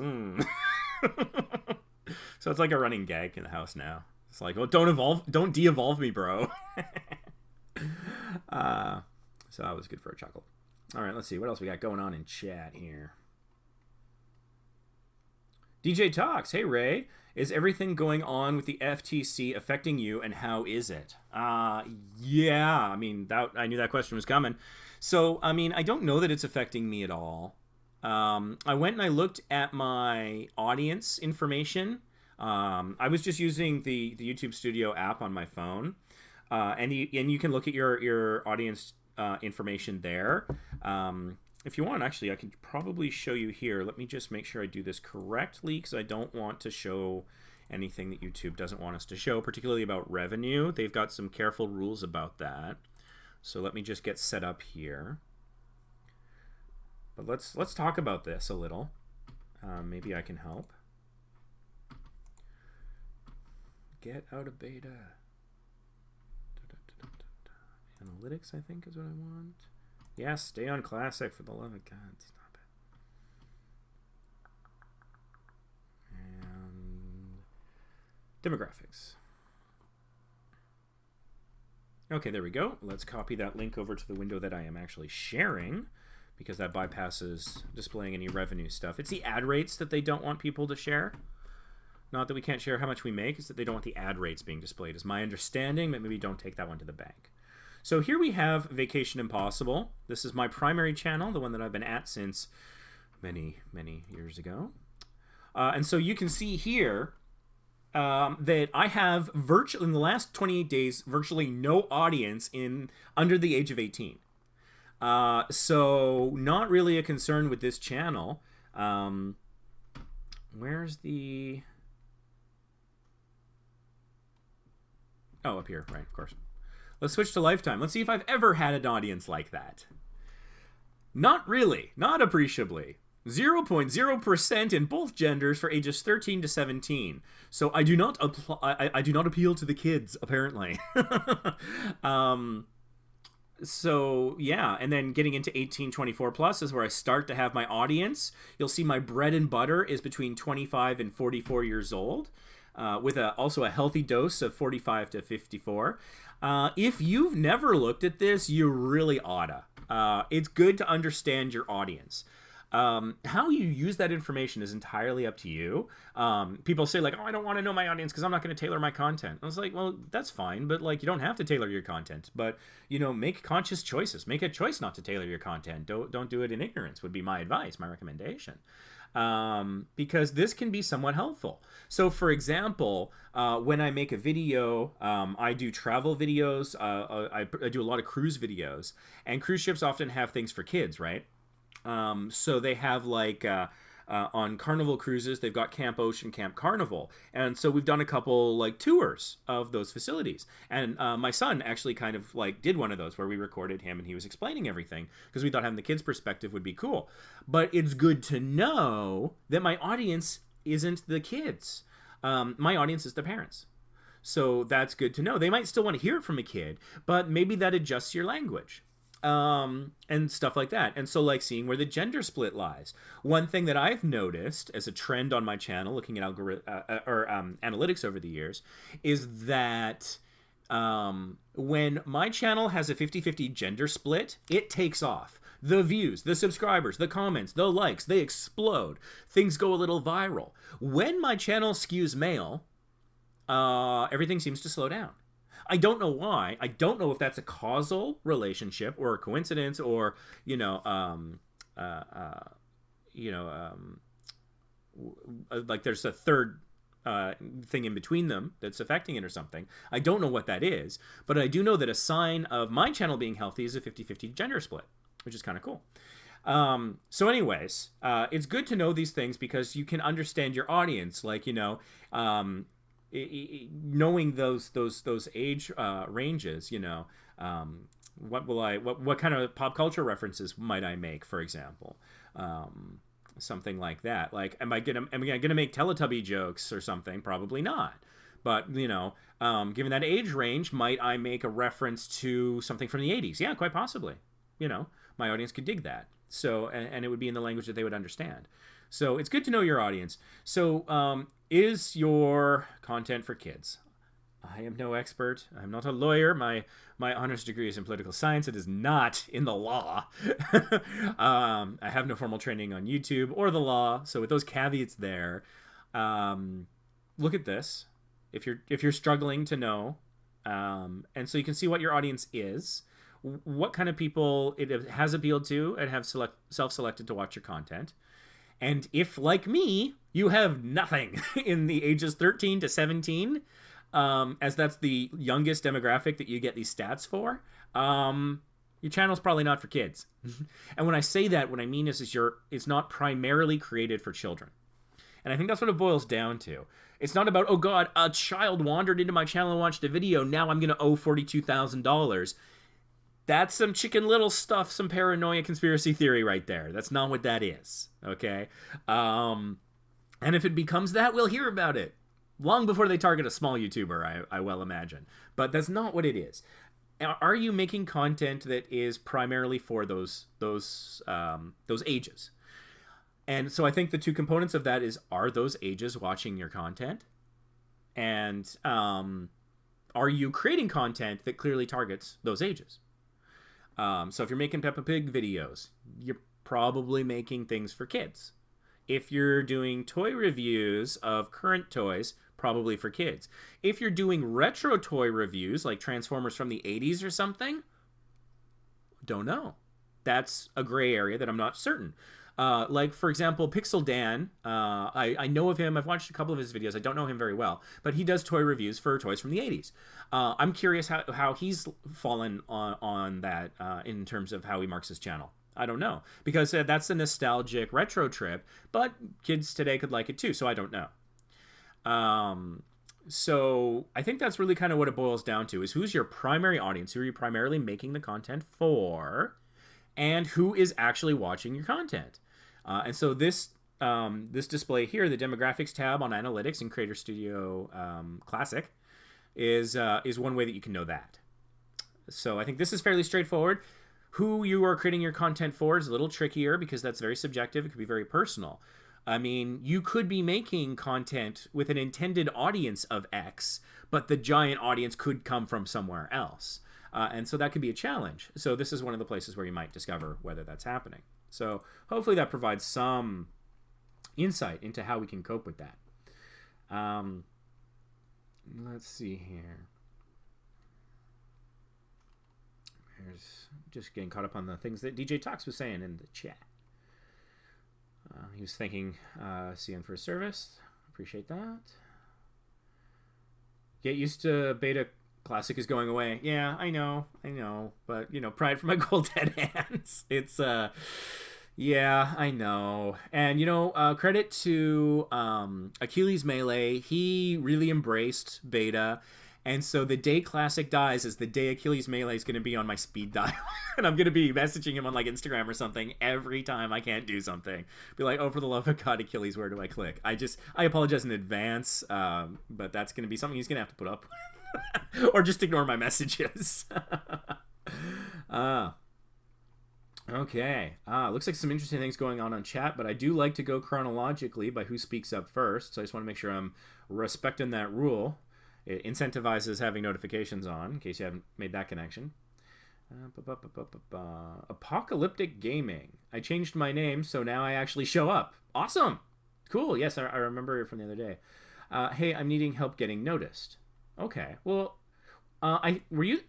So it's like a running gag in the house now. It's like, "Well, don't de-evolve me, bro." So that was good for a chuckle. All right, let's see. What else we got going on in chat here? DJ Talks. Hey, Ray. Is everything going on with the FTC affecting you, and how is it? Yeah, I mean, I knew that question was coming. So, I mean, I don't know that it's affecting me at all. I went and I looked at my audience information. I was just using the YouTube Studio app on my phone, and you can look at your audience information there. If you want, actually, I can probably show you here. Let me just make sure I do this correctly because I don't want to show anything that YouTube doesn't want us to show, particularly about revenue. They've got some careful rules about that. So let me just get set up here. But let's talk about this a little. Maybe I can help. Get out of beta. Analytics, I think, is what I want. Yeah, stay on classic, for the love of God. Stop it. And demographics. Okay, there we go. Let's copy that link over to the window that I am actually sharing, because that bypasses displaying any revenue stuff. It's the ad rates that they don't want people to share. Not that we can't share how much we make, it's that they don't want the ad rates being displayed, is my understanding, but maybe don't take that one to the bank. So here we have Vacation Impossible. This is my primary channel, the one that I've been at since many, many years ago. And so you can see here that I have in the last 28 days, virtually no audience under the age of 18. So not really a concern with this channel. Where's the... Oh, up here, right, of course. Let's switch to lifetime. Let's see if I've ever had an audience like that. Not really. Not appreciably. 0.0% in both genders for ages 13 to 17. So I do not I do not appeal to the kids, apparently. So yeah, and then getting into 18-24 plus is where I start to have my audience. You'll see my bread and butter is between 25 and 44 years old, with also a healthy dose of 45 to 54. If you've never looked at this, you really oughta. It's good to understand your audience. How you use that information is entirely up to you. People say like, "Oh, I don't want to know my audience because I'm not going to tailor my content." I was like, well, that's fine, but like, you don't have to tailor your content. But you know, make conscious choices. Make a choice not to tailor your content. Don't do it in ignorance. Would be my advice, my recommendation. Because this can be somewhat helpful. So for example, when I make a video, I do travel videos, I do a lot of cruise videos, and cruise ships often have things for kids, right? So they have like on Carnival Cruises, they've got Camp Ocean, Camp Carnival. And so we've done a couple like tours of those facilities. And my son actually kind of like did one of those where we recorded him and he was explaining everything because we thought having the kids' perspective would be cool. But it's good to know that my audience isn't the kids. My audience is the parents. So that's good to know. They might still want to hear it from a kid, but maybe that adjusts your language. And stuff like that. And so like seeing where the gender split lies. One thing that I've noticed as a trend on my channel, looking at analytics over the years, is that when my channel has a 50-50 gender split, it takes off. The views, the subscribers, the comments, the likes, they explode. Things go a little viral. When my channel skews male, everything seems to slow down. I don't know why. I don't know if that's a causal relationship or a coincidence or, like there's a third thing in between them that's affecting it or something. I don't know what that is, but I do know that a sign of my channel being healthy is a 50-50 gender split, which is kind of cool. So anyways, it's good to know these things because you can understand your audience, like, knowing those age ranges, what kind of pop culture references might I make, for example, something like that. Like, am I gonna make Teletubby jokes or something? Probably not. But given that age range, might I make a reference to something from the 80s? Yeah, quite possibly. My audience could dig that. So, and it would be in the language that they would understand. So it's good to know your audience. So is your content for kids? I am no expert. I'm not a lawyer. My honors degree is in political science. It is not in the law. I have no formal training on YouTube or the law. So with those caveats there, look at this. If you're struggling to know, and so you can see what your audience is, what kind of people it has appealed to and have self-selected to watch your content. And if, like me, you have nothing in the ages 13 to 17, as that's the youngest demographic that you get these stats for, your channel's probably not for kids. And when I say that, what I mean is it's not primarily created for children. And I think that's what it boils down to. It's not about, oh God, a child wandered into my channel and watched a video, now I'm going to owe $42,000. That's some Chicken Little stuff, some paranoia conspiracy theory right there. That's not what that is, okay? And if it becomes that, we'll hear about it long before they target a small YouTuber, I well imagine. But that's not what it is. Are you making content that is primarily for those ages? And so I think the two components of that is, are those ages watching your content? And are you creating content that clearly targets those ages? So if you're making Peppa Pig videos, you're probably making things for kids. If you're doing toy reviews of current toys, probably for kids. If you're doing retro toy reviews, like Transformers from the 80s or something, don't know. That's a gray area that I'm not certain. Like, for example, Pixel Dan, I know of him. I've watched a couple of his videos. I don't know him very well, but he does toy reviews for toys from the 80s. I'm curious how he's fallen on that in terms of how he marks his channel. I don't know, because that's a nostalgic retro trip, but kids today could like it too, so I don't know. So I think that's really kind of what it boils down to, is who's your primary audience, who are you primarily making the content for, and who is actually watching your content. And so this display here, the demographics tab on Analytics in Creator Studio Classic, is one way that you can know that. So I think this is fairly straightforward. Who you are creating your content for is a little trickier because that's very subjective. It could be very personal. I mean, you could be making content with an intended audience of X, but the giant audience could come from somewhere else. And so that could be a challenge. So this is one of the places where you might discover whether that's happening. So hopefully that provides some insight into how we can cope with that. Let's see here. There's just getting caught up on the things that DJ Talks was saying in the chat. He was thanking CN for his service. Appreciate that. Get used to beta classic is going away. Yeah, I know. But, pride for my gold dead hands. It's, Yeah, I know. And, credit to Achilles Melee. He really embraced beta. And so the day Classic dies is the day Achilles Melee is going to be on my speed dial. And I'm going to be messaging him on like Instagram or something every time I can't do something. Be like, oh, for the love of God, Achilles, where do I click? I apologize in advance, but that's going to be something he's going to have to put up with. Or just ignore my messages. uh, Okay. Looks like some interesting things going on chat, but I do like to go chronologically by who speaks up first. So I just want to make sure I'm respecting that rule. It incentivizes having notifications on, in case you haven't made that connection. Apocalyptic Gaming. I changed my name, so now I actually show up. Awesome. Cool. Yes, I remember it from the other day. Hey, I'm needing help getting noticed. Okay. Well, I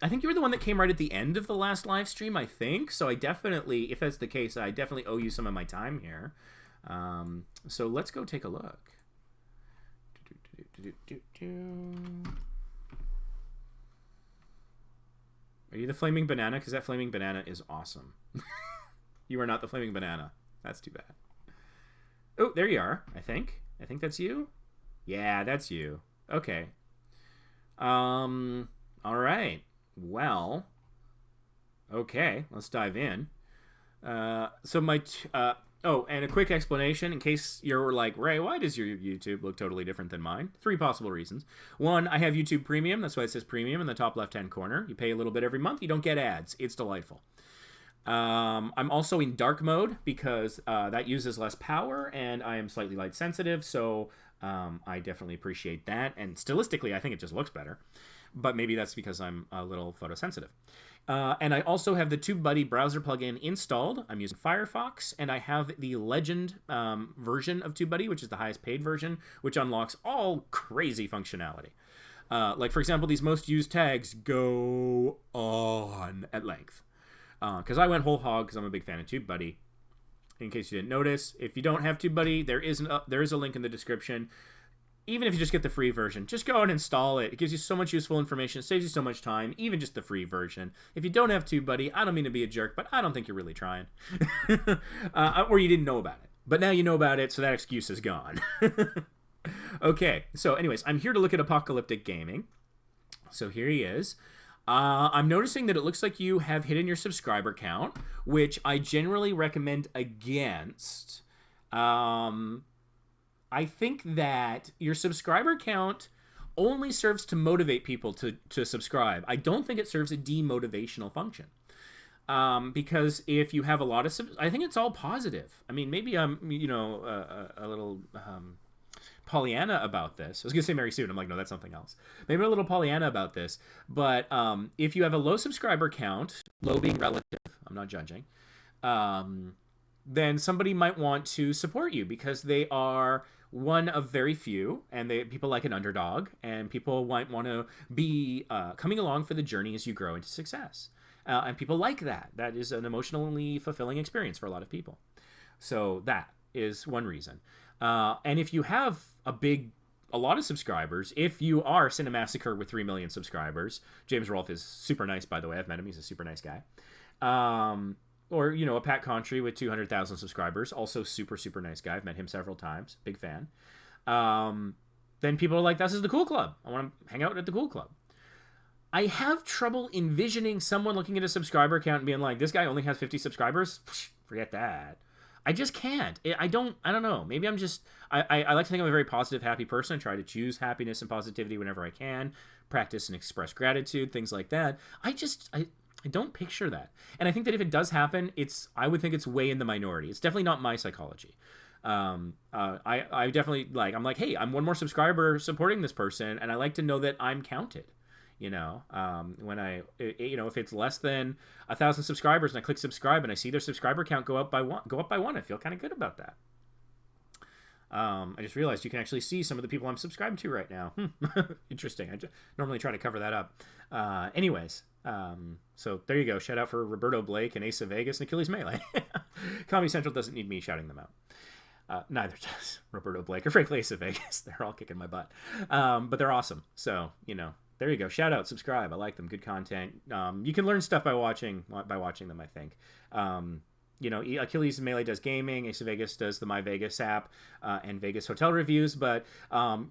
think you were the one that came right at the end of the last live stream. I think so. I definitely, if that's the case, I definitely owe you some of my time here. So let's go take a look. Are you the flaming banana? Because that flaming banana is awesome. You are not the flaming banana. That's too bad. Oh, there you are. I think that's you. Yeah, that's you. Okay. All right. Well, okay. Let's dive in. And a quick explanation in case you're like, Ray, why does your YouTube look totally different than mine? 3 possible reasons. 1, I have YouTube Premium. That's why it says Premium in the top left-hand corner. You pay a little bit every month. You don't get ads. It's delightful. I'm also in dark mode because that uses less power, and I am slightly light sensitive, so I definitely appreciate that. And stylistically, I think it just looks better. But maybe that's because I'm a little photosensitive. And I also have the TubeBuddy browser plugin installed. I'm using Firefox, and I have the Legend version of TubeBuddy, which is the highest paid version, which unlocks all crazy functionality. Like, for example, these most used tags go on at length. Because I went whole hog because I'm a big fan of TubeBuddy. In case you didn't notice, if you don't have TubeBuddy, there is a link in the description. Even if you just get the free version, just go and install it. It gives you so much useful information. It saves you so much time, even just the free version. If you don't have TubeBuddy, I don't mean to be a jerk, but I don't think you're really trying. Or you didn't know about it. But now you know about it, so that excuse is gone. Okay, so anyways, I'm here to look at Apocalyptic Gaming. So here he is. I'm noticing that it looks like you have hidden your subscriber count, which I generally recommend against. I think that your subscriber count only serves to motivate people to subscribe. I don't think it serves a demotivational function. Because if you have a lot of I think it's all positive. I mean, maybe I'm, a little Pollyanna about this. I was going to say Mary Sue, and I'm like, no, that's something else. Maybe a little Pollyanna about this. But if you have a low subscriber count, low being relative, I'm not judging, then somebody might want to support you because they are one of very few, and people like an underdog, and people might want to be coming along for the journey as you grow into success. And people like that. That is an emotionally fulfilling experience for a lot of people. So that is one reason. And if you have a lot of subscribers, if you are Cinemassacre with 3 million subscribers, James Rolfe is super nice, by the way. I've met him. He's a super nice guy. Or, a Pat Contry with 200,000 subscribers, also super, super nice guy. I've met him several times. Big fan. Then people are like, this is the cool club. I want to hang out at the cool club. I have trouble envisioning someone looking at a subscriber count and being like, this guy only has 50 subscribers? Forget that. I just can't. I don't know. Maybe I'm just, I like to think I'm a very positive, happy person. I try to choose happiness and positivity whenever I can. Practice and express gratitude, things like that. I don't picture that. And I think that if it does happen, I would think it's way in the minority. It's definitely not my psychology. I definitely I'm like, hey, I'm one more subscriber supporting this person, and I like to know that I'm counted. When if it's less than 1,000 subscribers and I click subscribe and I see their subscriber count go up by one, I feel kind of good about that. I just realized you can actually see some of the people I'm subscribed to right now. Interesting. I normally try to cover that up. Anyways, so there you go. Shout out for Roberto Blake and Ace of Vegas and Achilles Melee. Comedy Central doesn't need me shouting them out. Neither does Roberto Blake or frankly Ace of Vegas. They're all kicking my butt. But they're awesome. So, there you go. Shout out, subscribe. I like them. Good content. You can learn stuff by watching them, I think. Achilles Melee does gaming, Ace of Vegas does the My Vegas app, and Vegas hotel reviews, but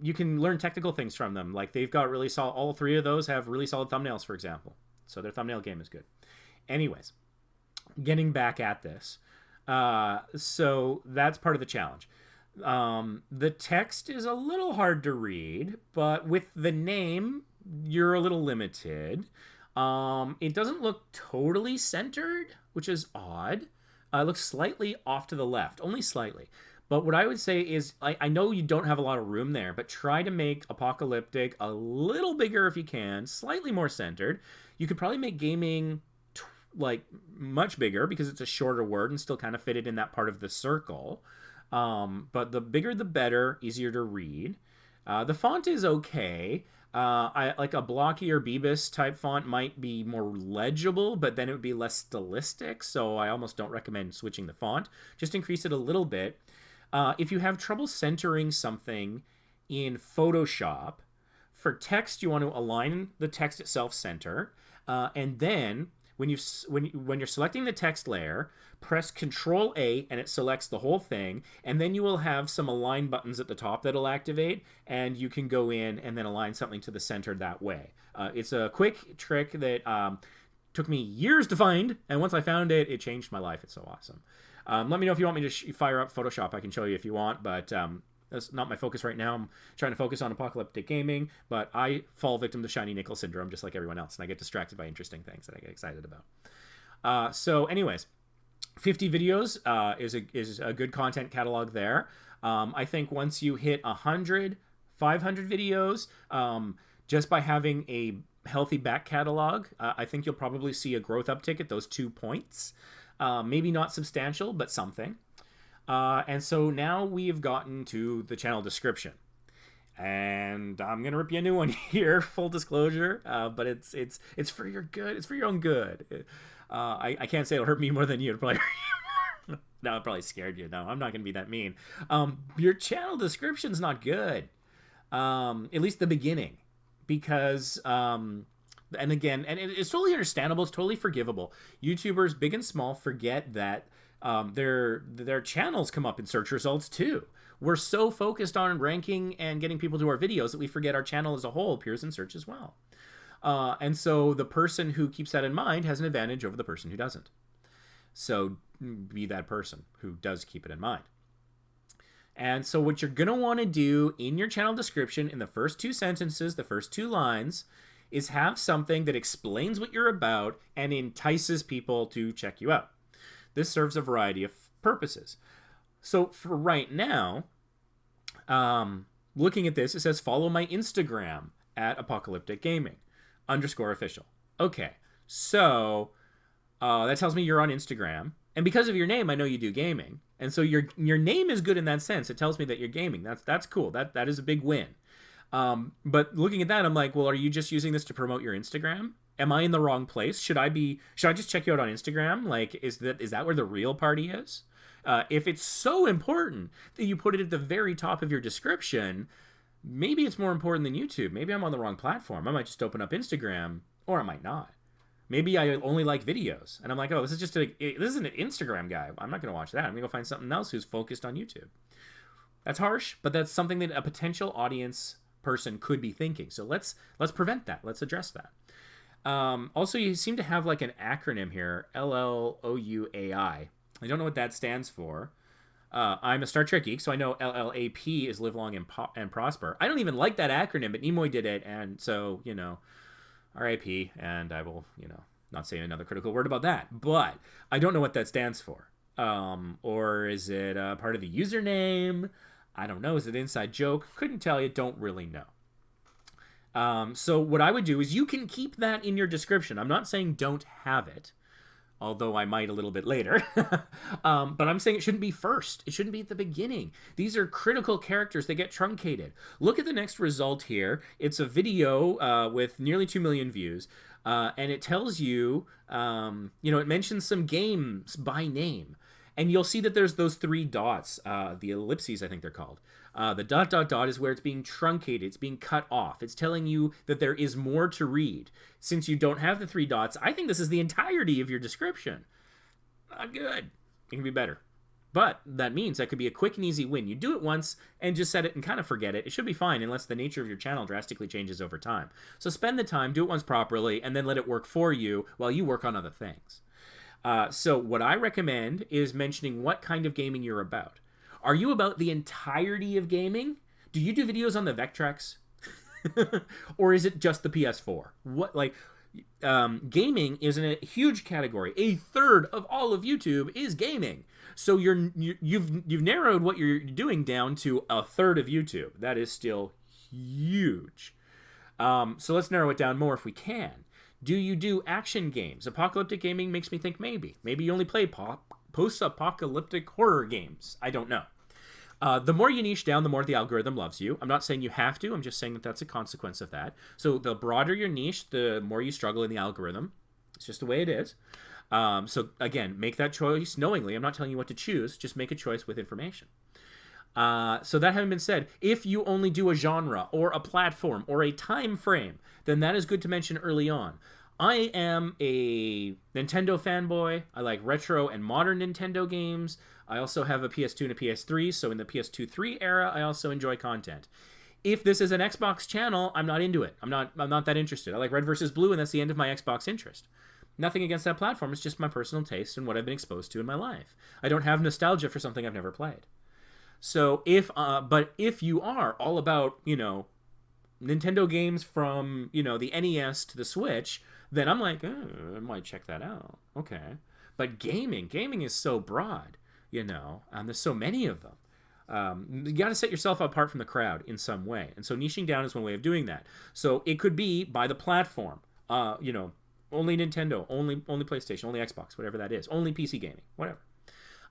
you can learn technical things from them. Like they've got really solid, all three of those have really solid thumbnails, for example. So their thumbnail game is good. Anyways, getting back at this. So that's part of the challenge. The text is a little hard to read, but with the name, you're a little limited. It doesn't look totally centered, which is odd. It looks slightly off to the left, only slightly. But what I would say is, I know you don't have a lot of room there, but try to make apocalyptic a little bigger if you can, slightly more centered. You could probably make gaming much bigger because it's a shorter word and still kind of fit it in that part of the circle. But the bigger the better, easier to read. The font is okay. I like a blocky or Bebas type font might be more legible, but then it would be less stylistic. So I almost don't recommend switching the font. Just increase it a little bit. If you have trouble centering something in Photoshop, for text you want to align the text itself center, and then when you're selecting the text layer, press Control A and it selects the whole thing, and then you will have some align buttons at the top that'll activate, and you can go in and then align something to the center that way. It's a quick trick that took me years to find, and once I found it, it changed my life. It's so awesome. Let me know if you want me to fire up Photoshop. I can show you if you want, but that's not my focus right now. I'm trying to focus on apocalyptic gaming, but I fall victim to shiny nickel syndrome just like everyone else, and I get distracted by interesting things that I get excited about. So anyways, 50 videos is a good content catalog there. I think once you hit 100, 500 videos, just by having a healthy back catalog, I think you'll probably see a growth uptick at those 2 points. Maybe not substantial, but something. And so now we've gotten to the channel description. And I'm gonna rip you a new one here, full disclosure. But it's for your good. It's for your own good. I can't say it'll hurt me more than you. It'll probably no, it probably scared you. No, I'm not gonna be that mean. Your channel description's not good. At least the beginning, because and again, and it's totally understandable. It's totally forgivable. YouTubers, big and small, forget that their channels come up in search results too. We're so focused on ranking and getting people to our videos that we forget our channel as a whole appears in search as well. And so the person who keeps that in mind has an advantage over the person who doesn't. So be that person who does keep it in mind. And so what you're going to want to do in your channel description, in the first 2 sentences, the first 2 lines, is have something that explains what you're about and entices people to check you out. This serves a variety of purposes. So for right now, looking at this, it says follow my Instagram at Apocalyptic Gaming _official. Okay, so that tells me you're on Instagram. And because of your name, I know you do gaming. And so your name is good in that sense. It tells me that you're gaming. That's cool. That is a big win. But looking at that, I'm like, well, are you just using this to promote your Instagram? Am I in the wrong place? Should I just check you out on Instagram? Like, is that where the real party is? If it's so important that you put it at the very top of your description, maybe it's more important than YouTube. Maybe I'm on the wrong platform. I might just open up Instagram, or I might not. Maybe I only like videos, and I'm like, oh, this isn't an Instagram guy. I'm not going to watch that. I'm going to go find something else who's focused on YouTube. That's harsh, but that's something that a potential audience person could be thinking. So let's prevent that. Let's address that. Also, you seem to have like an acronym here, LLOUAI. I don't know what that stands for. I'm a Star Trek geek, so I know LLAP is live long and prosper. I don't even like that acronym, but Nimoy did it, and so, RIP, and I will, not say another critical word about that. But I don't know what that stands for. Or is it part of the username? I don't know. Is it an inside joke? Couldn't tell you. Don't really know. So what I would do is you can keep that in your description. I'm not saying don't have it, although I might a little bit later. But I'm saying it shouldn't be first. It shouldn't be at the beginning. These are critical characters. They get truncated. Look at the next result here. It's a video with nearly 2 million views. And it tells you, it mentions some games by name. And you'll see that there's those 3 dots, the ellipses, I think they're called. The ... is where it's being truncated. It's being cut off. It's telling you that there is more to read. Since you don't have the 3 dots, I think this is the entirety of your description. Not good. It can be better. But that means that could be a quick and easy win. You do it once and just set it and kind of forget it. It should be fine unless the nature of your channel drastically changes over time. So spend the time, do it once properly, and then let it work for you while you work on other things. So what I recommend is mentioning what kind of gaming you're about. Are you about the entirety of gaming? Do you do videos on the Vectrex? Or is it just the PS4? Gaming is in a huge category. A third of all of YouTube is gaming. So you've narrowed what you're doing down to a third of YouTube. That is still huge. So let's narrow it down more if we can. Do you do action games? Apocalyptic gaming makes me think maybe. Maybe you only play post-apocalyptic horror games. I don't know. The more you niche down, the more the algorithm loves you. I'm not saying you have to. I'm just saying that that's a consequence of that. So the broader your niche, the more you struggle in the algorithm. It's just the way it is. So again, make that choice knowingly. I'm not telling you what to choose. Just make a choice with information. So that having been said, if you only do a genre or a platform or a time frame, then that is good to mention early on. I am a Nintendo fanboy. I like retro and modern Nintendo games. I also have a PS2 and a PS3, so in the PS2-3 era, I also enjoy content. If this is an Xbox channel, I'm not into it. I'm not that interested. I like Red vs. Blue, and that's the end of my Xbox interest. Nothing against that platform. It's just my personal taste and what I've been exposed to in my life. I don't have nostalgia for something I've never played. So but if you are all about, Nintendo games from, the NES to the Switch, then I'm like, I might check that out. Okay. But gaming is so broad, and there's so many of them. You got to set yourself apart from the crowd in some way. And so niching down is one way of doing that. So it could be by the platform, only Nintendo, only PlayStation, only Xbox, whatever that is, only PC gaming, whatever.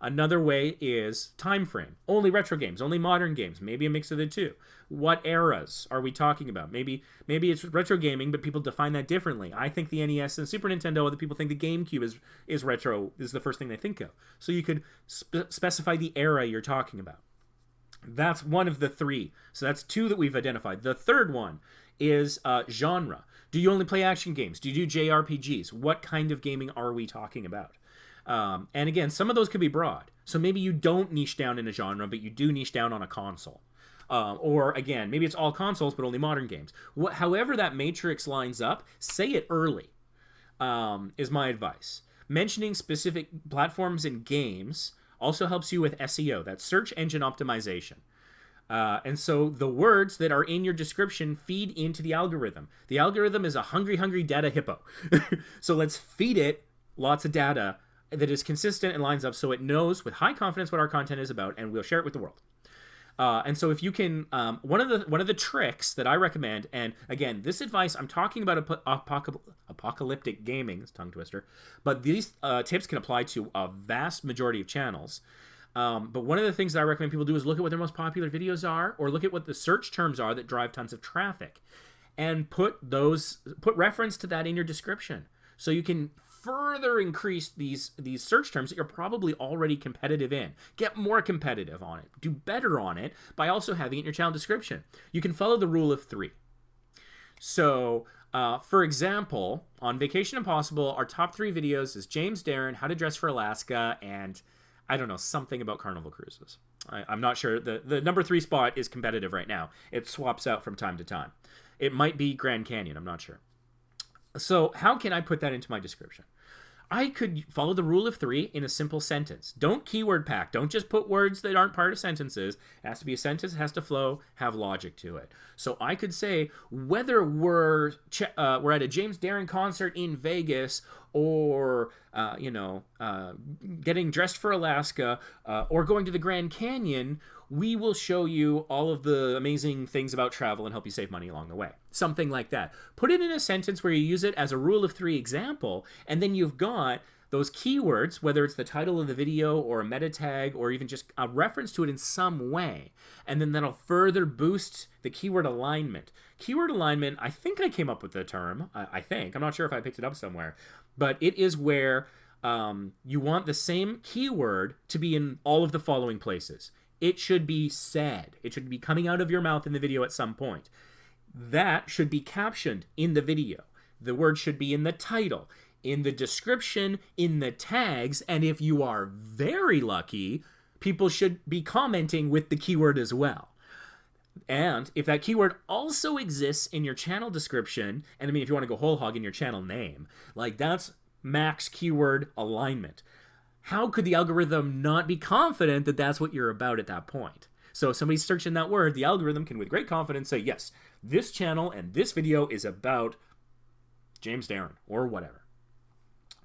Another way is time frame. Only retro games, only modern games, maybe a mix of the two. What eras are we talking about? Maybe it's retro gaming, but people define that differently. I think the NES and Super Nintendo, other people think the GameCube is retro, is the first thing they think of. So you could specify the era you're talking about. That's one of the three. So that's two that we've identified. The third one is genre. Do you only play action games? Do you do JRPGs? What kind of gaming are we talking about? And again, some of those could be broad. So maybe you don't niche down in a genre, but you do niche down on a console. Or again, maybe it's all consoles, but only modern games. However that matrix lines up, say it early, is my advice. Mentioning specific platforms and games also helps you with SEO, that's search engine optimization. And so the words that are in your description feed into the algorithm. The algorithm is a hungry data hippo. So let's feed it lots of data that is consistent and lines up so it knows with high confidence what our content is about, and we'll share it with the world. And so if you can, one of the tricks that I recommend, and again, this advice, I'm talking about apocalyptic gaming, it's a tongue twister, but these tips can apply to a vast majority of channels. But one of the things that I recommend people do is look at what their most popular videos are, or look at what the search terms are that drive tons of traffic, and put reference to that in your description, so you can further increase these search terms that you're probably already competitive in. Get more competitive on it. Do better on it by also having it in your channel description. You can follow the rule of 3. So, for example, on Vacation Impossible, our top 3 videos is James Darren, How to Dress for Alaska, and I don't know, something about Carnival Cruises. I'm not sure. The number 3 spot is competitive right now. It swaps out from time to time. It might be Grand Canyon. I'm not sure. So how can I put that into my description? I could follow the rule of 3 in a simple sentence. Don't keyword pack. Don't just put words that aren't part of sentences. It has to be a sentence. It has to flow, have logic to it. So I could say, whether we're at a James Darren concert in Vegas, or getting dressed for Alaska, or going to the Grand Canyon, we will show you all of the amazing things about travel and help you save money along the way. Something like that. Put it in a sentence where you use it as a rule of 3 example, and then you've got those keywords, whether it's the title of the video or a meta tag or even just a reference to it in some way. And then that'll further boost the keyword alignment. Keyword alignment, I think I came up with the term. I think. I'm not sure if I picked it up somewhere. But it is where you want the same keyword to be in all of the following places. It should be said. It should be coming out of your mouth in the video at some point. That should be captioned in the video. The word should be in the title. in the description, in the tags, and if you are very lucky, people should be commenting with the keyword as well. And if that keyword also exists in your channel description, and I mean, if you want to go whole hog in your channel name, like that's max keyword alignment. How could the algorithm not be confident that that's what you're about at that point? So if somebody's searching that word, the algorithm can with great confidence say, yes, this channel and this video is about James Darren or whatever.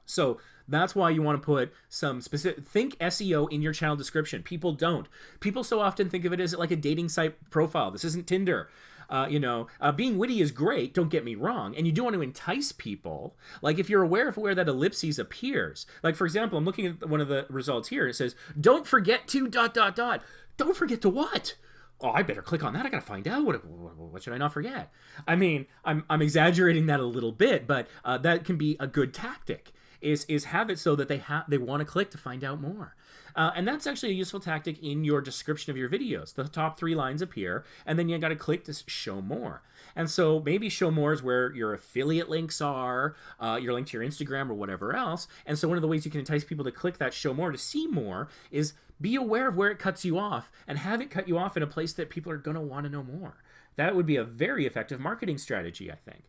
So that's why you want to put some specific, think SEO in your channel description. People don't. People so often think of it as like a dating site profile. This isn't Tinder. Being witty is great, don't get me wrong, and you do want to entice people. Like if you're aware of where that ellipses appears. Like for example, I'm looking at one of the results here. It says, don't forget to ... Don't forget to what? Oh, I better click on that. I gotta find out what should I not forget. I mean, I'm exaggerating that a little bit, but that can be a good tactic. Is have it so that they want to click to find out more. And that's actually a useful tactic in your description of your videos. The top 3 lines appear, and then you got to click to show more. And so maybe show more is where your affiliate links are, your link to your Instagram or whatever else. And so one of the ways you can entice people to click that show more to see more is be aware of where it cuts you off and have it cut you off in a place that people are going to want to know more. That would be a very effective marketing strategy, I think.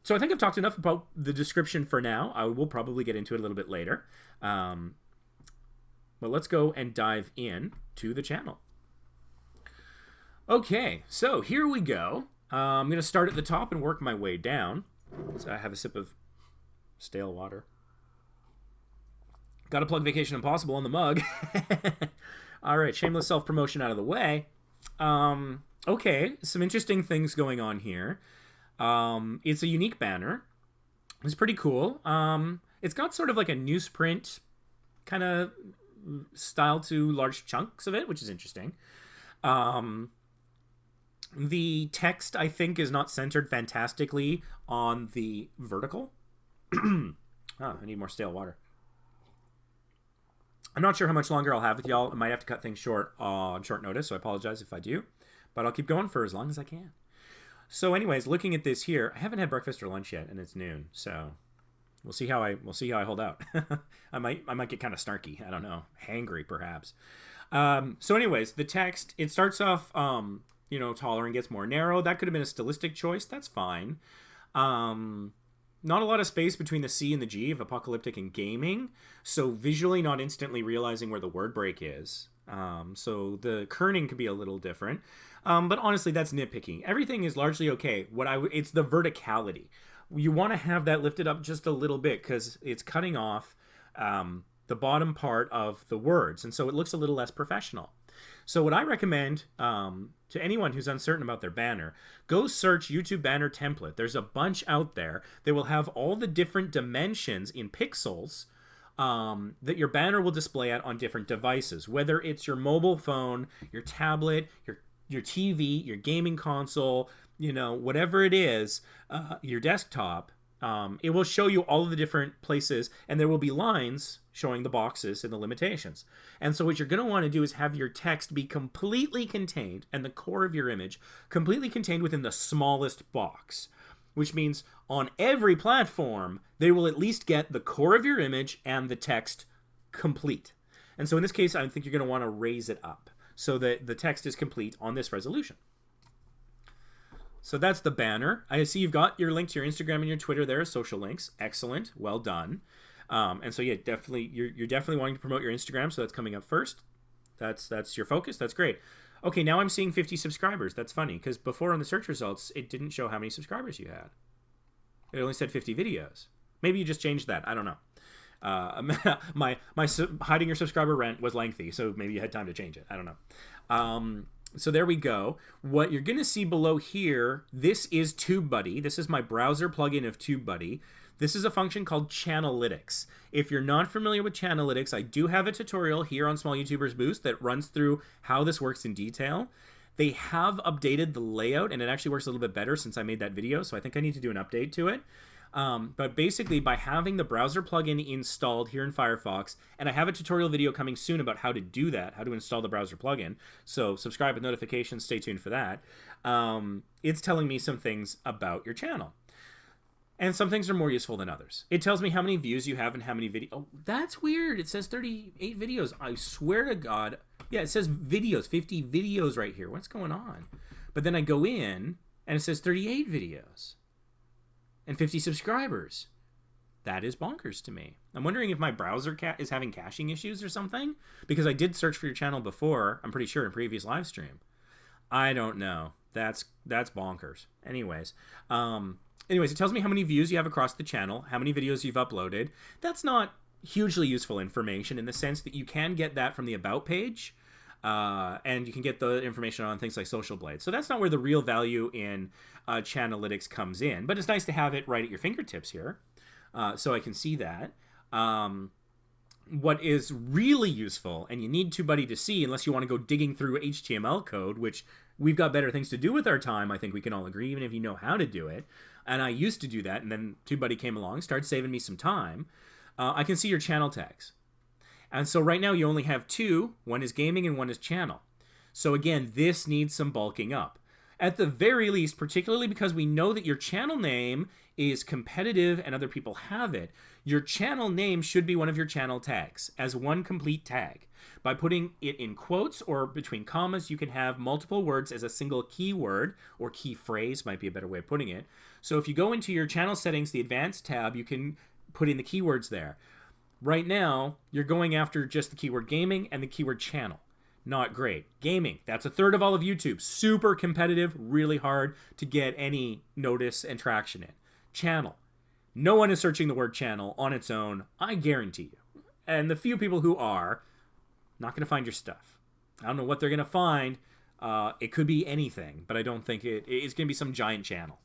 So I think I've talked enough about the description for now. I will probably get into it a little bit later. But let's go and dive in to the channel. Okay, so here we go. I'm going to start at the top and work my way down. So I have a sip of stale water. Got to plug Vacation Impossible on the mug. All right, shameless self-promotion out of the way. Okay, some interesting things going on here. It's a unique banner. It's pretty cool. It's got sort of like a newsprint kind of style to large chunks of it, which is interesting. The text, I think, is not centered fantastically on the vertical. I need more stale water. I'm not sure how much longer I'll have with y'all. I might have to cut things short on short notice, so I apologize if I do. But I'll keep going for as long as I can. So anyways, looking at this here, I haven't had breakfast or lunch yet, and it's noon, so we'll see how I hold out. I might get kind of snarky. I don't know, hangry perhaps. So anyways, the text, it starts off taller and gets more narrow. That could have been a stylistic choice. That's fine. Not a lot of space between the C and the G of apocalyptic and gaming, so visually not instantly realizing where the word break is. So the kerning could be a little different. But honestly, that's nitpicking. Everything is largely okay. It's the verticality. You want to have that lifted up just a little bit because it's cutting off the bottom part of the words, and so it looks a little less professional. So what I recommend to anyone who's uncertain about their banner, go search YouTube banner template. There's a bunch out there that will have all the different dimensions in pixels that your banner will display at on different devices, whether it's your mobile phone, your tablet, your TV, your gaming console, whatever it is, your desktop. It will show you all of the different places, and there will be lines showing the boxes and the limitations. And so what you're going to want to do is have your text be completely contained, and the core of your image completely contained within the smallest box, which means on every platform, they will at least get the core of your image and the text complete. And so in this case, I think you're going to want to raise it up so that the text is complete on this resolution. So that's the banner. I see you've got your link to your Instagram and your Twitter there as social links. Excellent. Well done. And so yeah, definitely you're definitely wanting to promote your Instagram, so that's coming up first. That's your focus. That's great. Okay, now I'm seeing 50 subscribers. That's funny because before on the search results, it didn't show how many subscribers you had. It only said 50 videos. Maybe you just changed that. I don't know. My hiding your subscriber rent was lengthy, so maybe you had time to change it. I don't know. So there we go. What you're going to see below here, this is TubeBuddy. This is my browser plugin of TubeBuddy. This is a function called Channelytics. If you're not familiar with Channelytics, I do have a tutorial here on Small YouTubers Boost that runs through how this works in detail. They have updated the layout, and it actually works a little bit better since I made that video, so I think I need to do an update to it. But basically, by having the browser plugin installed here in Firefox, and I have a tutorial video coming soon about how to do that, how to install the browser plugin, so subscribe with notifications, stay tuned for that, it's telling me some things about your channel. And some things are more useful than others. It tells me how many views you have and how many videos. Oh, that's weird. It says 38 videos. I swear to God. Yeah, it says videos, 50 videos right here. What's going on? But then I go in and it says 38 videos and 50 subscribers. That is bonkers to me. I'm wondering if my browser is having caching issues or something, because I did search for your channel before, I'm pretty sure, in previous live stream. I don't know. That's bonkers. Anyways, it tells me how many views you have across the channel, how many videos you've uploaded. That's not hugely useful information in the sense that you can get that from the About page, and you can get the information on things like Social Blade. So that's not where the real value in Channelytics comes in, but it's nice to have it right at your fingertips here. So I can see that. What is really useful, and you need TubeBuddy to see, unless you want to go digging through HTML code, which we've got better things to do with our time, I think we can all agree, even if you know how to do it. And I used to do that, and then TubeBuddy came along, started saving me some time. I can see your channel tags. And so right now you only have two. One is gaming and one is channel. So again, this needs some bulking up. At the very least, particularly because we know that your channel name is competitive and other people have it, your channel name should be one of your channel tags as one complete tag. By putting it in quotes or between commas, you can have multiple words as a single keyword, or key phrase might be a better way of putting it. So if you go into your channel settings, the advanced tab, you can put in the keywords there. Right now, you're going after just the keyword gaming and the keyword channel. Not great. Gaming, that's a third of all of YouTube. Super competitive, really hard to get any notice and traction in. Channel. No one is searching the word channel on its own, I guarantee you. And the few people who are, not going to find your stuff. I don't know what they're going to find. It could be anything, but I don't think it's going to be some giant channel.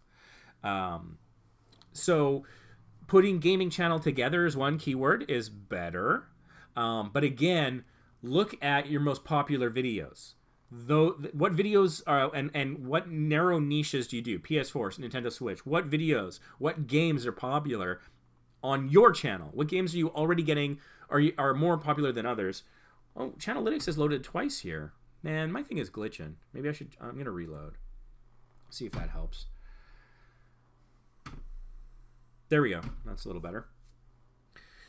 So putting gaming channel together as one keyword is better. But again, look at your most popular videos. What videos are, and what narrow niches do you do? PS4, Nintendo Switch. What videos, what games are popular on your channel? What games are you already getting are more popular than others? Oh, Channelytics is loaded twice here. Man, my thing is glitching. Maybe I'm going to reload. See if that helps. There we go. That's a little better.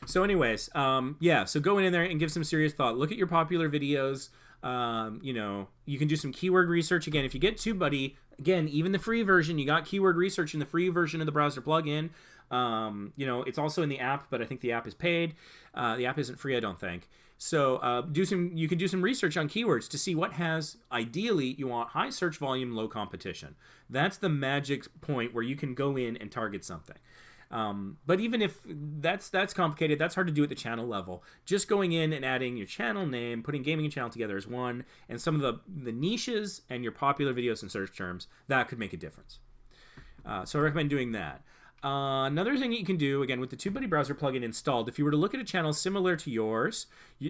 So anyways, yeah, so go in there and give some serious thought. Look at your popular videos. You can do some keyword research. Again, if you get TubeBuddy, again, even the free version, you got keyword research in the free version of the browser plugin. It's also in the app, but I think the app is paid. The app isn't free, I don't think. So you can do some research on keywords to see what has, ideally, you want high search volume, low competition. That's the magic point where you can go in and target something. But even if that's complicated, that's hard to do at the channel level. Just going in and adding your channel name, putting gaming and channel together as one, and some of the niches and your popular videos and search terms, that could make a difference. So I recommend doing that. Another thing that you can do, again, with the TubeBuddy browser plugin installed, if you were to look at a channel similar to yours,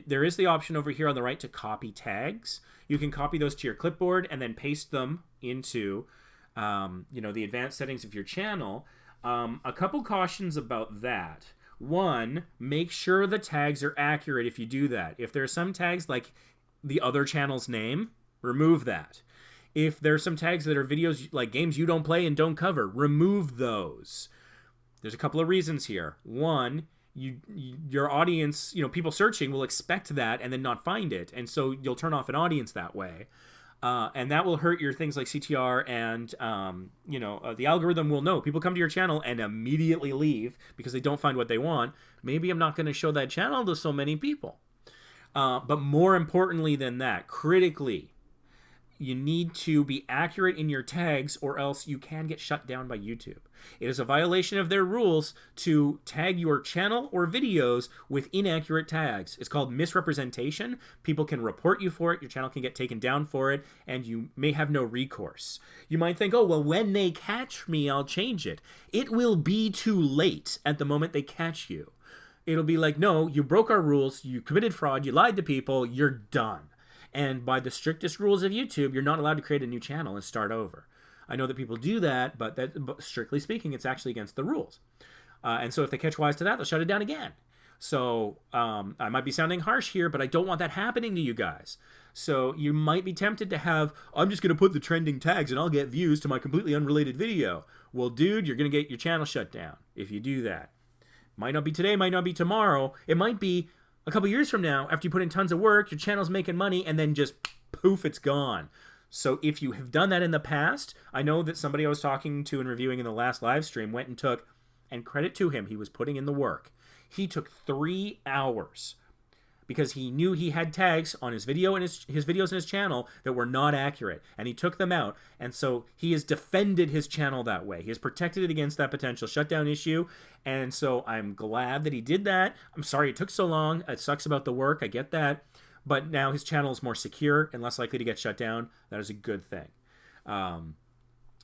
there is the option over here on the right to copy tags. You can copy those to your clipboard and then paste them into, the advanced settings of your channel. A couple cautions about that. One, make sure the tags are accurate if you do that. If there are some tags like the other channel's name, remove that. If there are some tags that are videos like games you don't play and don't cover, remove those. There's a couple of reasons here. One, your audience, people searching will expect that and then not find it. And so you'll turn off an audience that way. And that will hurt your things like CTR and, the algorithm will know. People come to your channel and immediately leave because they don't find what they want. Maybe I'm not going to show that channel to so many people. But more importantly than that, critically, you need to be accurate in your tags or else you can get shut down by YouTube. It is a violation of their rules to tag your channel or videos with inaccurate tags. It's called misrepresentation. People can report you for it. Your channel can get taken down for it, and you may have no recourse. You might think, oh, well, when they catch me, I'll change it. It will be too late at the moment they catch you. It'll be like, no, you broke our rules, you committed fraud, you lied to people, you're done. And by the strictest rules of YouTube, you're not allowed to create a new channel and start over. I know that people do that, but strictly speaking, it's actually against the rules. And so if they catch wise to that, they'll shut it down again. So I might be sounding harsh here, but I don't want that happening to you guys. So you might be tempted to have, I'm just going to put the trending tags and I'll get views to my completely unrelated video. Well, dude, you're going to get your channel shut down if you do that. Might not be today, might not be tomorrow. It might be a couple years from now after you put in tons of work, your channel's making money, and then just poof, it's gone. So if you have done that in the past, I know that somebody I was talking to and reviewing in the last live stream went and took, and credit to him, he was putting in the work. He took 3 hours because he knew he had tags on his video and his videos in his channel that were not accurate, and he took them out. And so he has defended his channel that way. He has protected it against that potential shutdown issue, and so I'm glad that he did that. I'm sorry it took so long. It sucks about the work. I get that. But now his channel is more secure and less likely to get shut down. That is a good thing.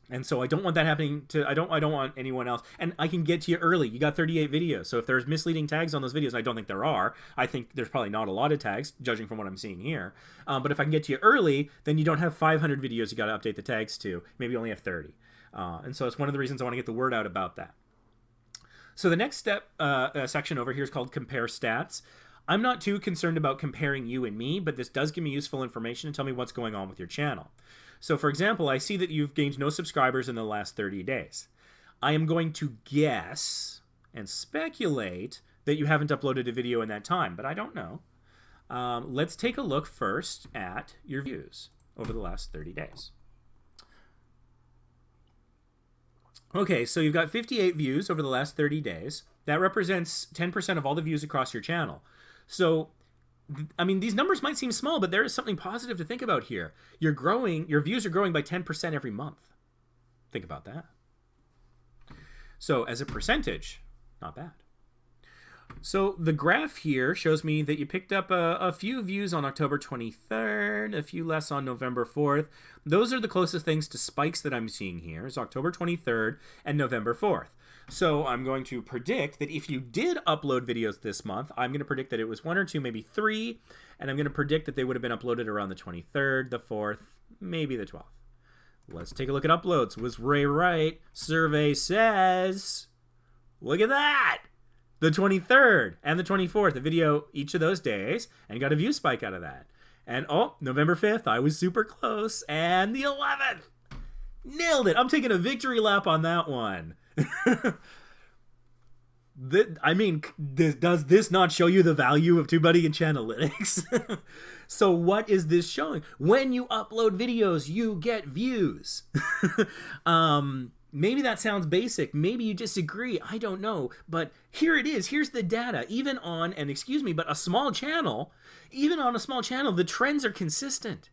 And so I don't want that happening to, I don't want anyone else. And I can get to you early. You got 38 videos. So if there's misleading tags on those videos, and I don't think there are, I think there's probably not a lot of tags, judging from what I'm seeing here. But if I can get to you early, then you don't have 500 videos you got to update the tags to. Maybe you only have 30. And so it's one of the reasons I want to get the word out about that. So the next step section over here is called Compare Stats. I'm not too concerned about comparing you and me, but this does give me useful information and tell me what's going on with your channel. So for example, I see that you've gained no subscribers in the last 30 days. I am going to guess and speculate that you haven't uploaded a video in that time, but I don't know. Let's take a look first at your views over the last 30 days. Okay, so you've got 58 views over the last 30 days. That represents 10% of all the views across your channel. So, I mean, these numbers might seem small, but there is something positive to think about here. You're growing, your views are growing by 10% every month. Think about that. So, as a percentage, not bad. So, the graph here shows me that you picked up a few views on October 23rd, a few less on November 4th. Those are the closest things to spikes that I'm seeing here, is October 23rd and November 4th. So I'm going to predict that if you did upload videos this month, I'm going to predict that it was 1 or 2, maybe 3, and I'm going to predict that they would have been uploaded around the 23rd, the 4th, maybe the 12th. Let's take a look at uploads. Was Ray right? Survey says, look at that! The 23rd and the 24th, a video each of those days, and got a view spike out of that. And oh, November 5th, I was super close, and the 11th! Nailed it! I'm taking a victory lap on that one. I mean, does this not show you the value of TubeBuddy and Channelytics? So what is this showing? When you upload videos, you get views. Maybe that sounds basic. Maybe you disagree. I don't know. But here it is. Here's the data. Even on, and excuse me, but a small channel, even on a small channel, the trends are consistent.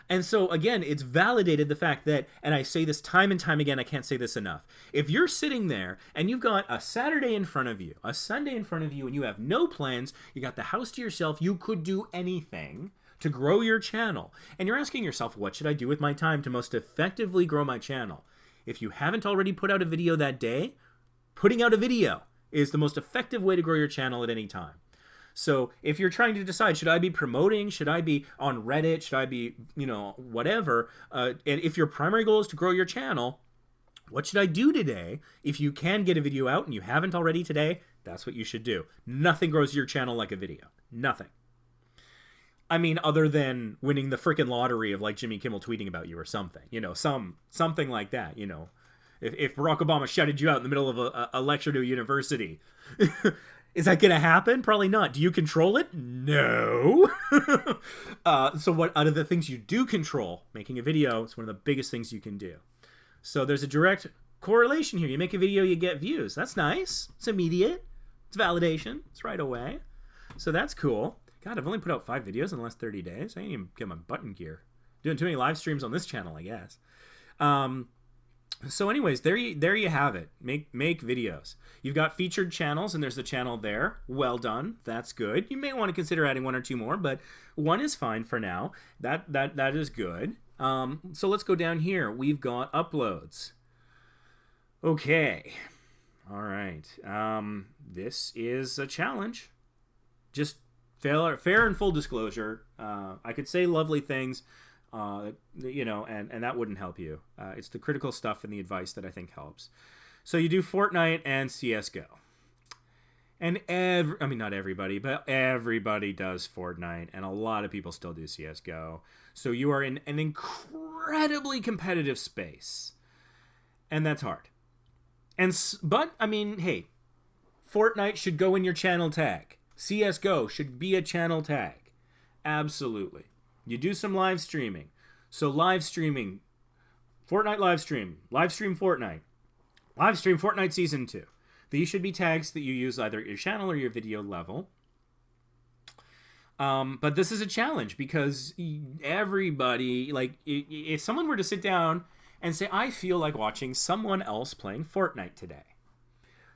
And so, again, it's validated the fact that, and I say this time and time again, I can't say this enough. If you're sitting there and you've got a Saturday in front of you, a Sunday in front of you, and you have no plans, you got the house to yourself, you could do anything to grow your channel. And you're asking yourself, what should I do with my time to most effectively grow my channel? If you haven't already put out a video that day, putting out a video is the most effective way to grow your channel at any time. So if you're trying to decide, should I be promoting? Should I be on Reddit? Should I be, whatever? And if your primary goal is to grow your channel, what should I do today? If you can get a video out and you haven't already today, that's what you should do. Nothing grows your channel like a video. Nothing. I mean, other than winning the frickin' lottery of like Jimmy Kimmel tweeting about you or something, something like that, If Barack Obama shouted you out in the middle of a lecture to a university, is that going to happen? Probably not. Do you control it? No. So what out of the things you do control, making a video is one of the biggest things you can do. So there's a direct correlation here. You make a video, you get views. That's nice. It's immediate. It's validation. It's right away. So that's cool. God, I've only put out 5 videos in the last 30 days. I ain't even get my button gear. Doing too many live streams on this channel, I guess. So anyways, there you have it. Make videos. You've got featured channels, and there's a channel there. Well done. That's good. You may want to consider adding 1 or 2 more, but 1 is fine for now. That is good. So let's go down here. We've got uploads. Okay. All right. This is a challenge. Just fair and full disclosure. I could say lovely things. And that wouldn't help you. It's the critical stuff and the advice that I think helps. So you do Fortnite and CSGO. And I mean, not everybody, but everybody does Fortnite, and a lot of people still do CSGO. So you are in an incredibly competitive space, and that's hard. But I mean, hey, Fortnite should go in your channel tag. CSGO should be a channel tag. Absolutely. You do some live streaming. So live streaming, Fortnite live stream Fortnite, live stream Fortnite Season 2. These should be tags that you use either at your channel or your video level. But this is a challenge because everybody, like, if someone were to sit down and say, I feel like watching someone else playing Fortnite today,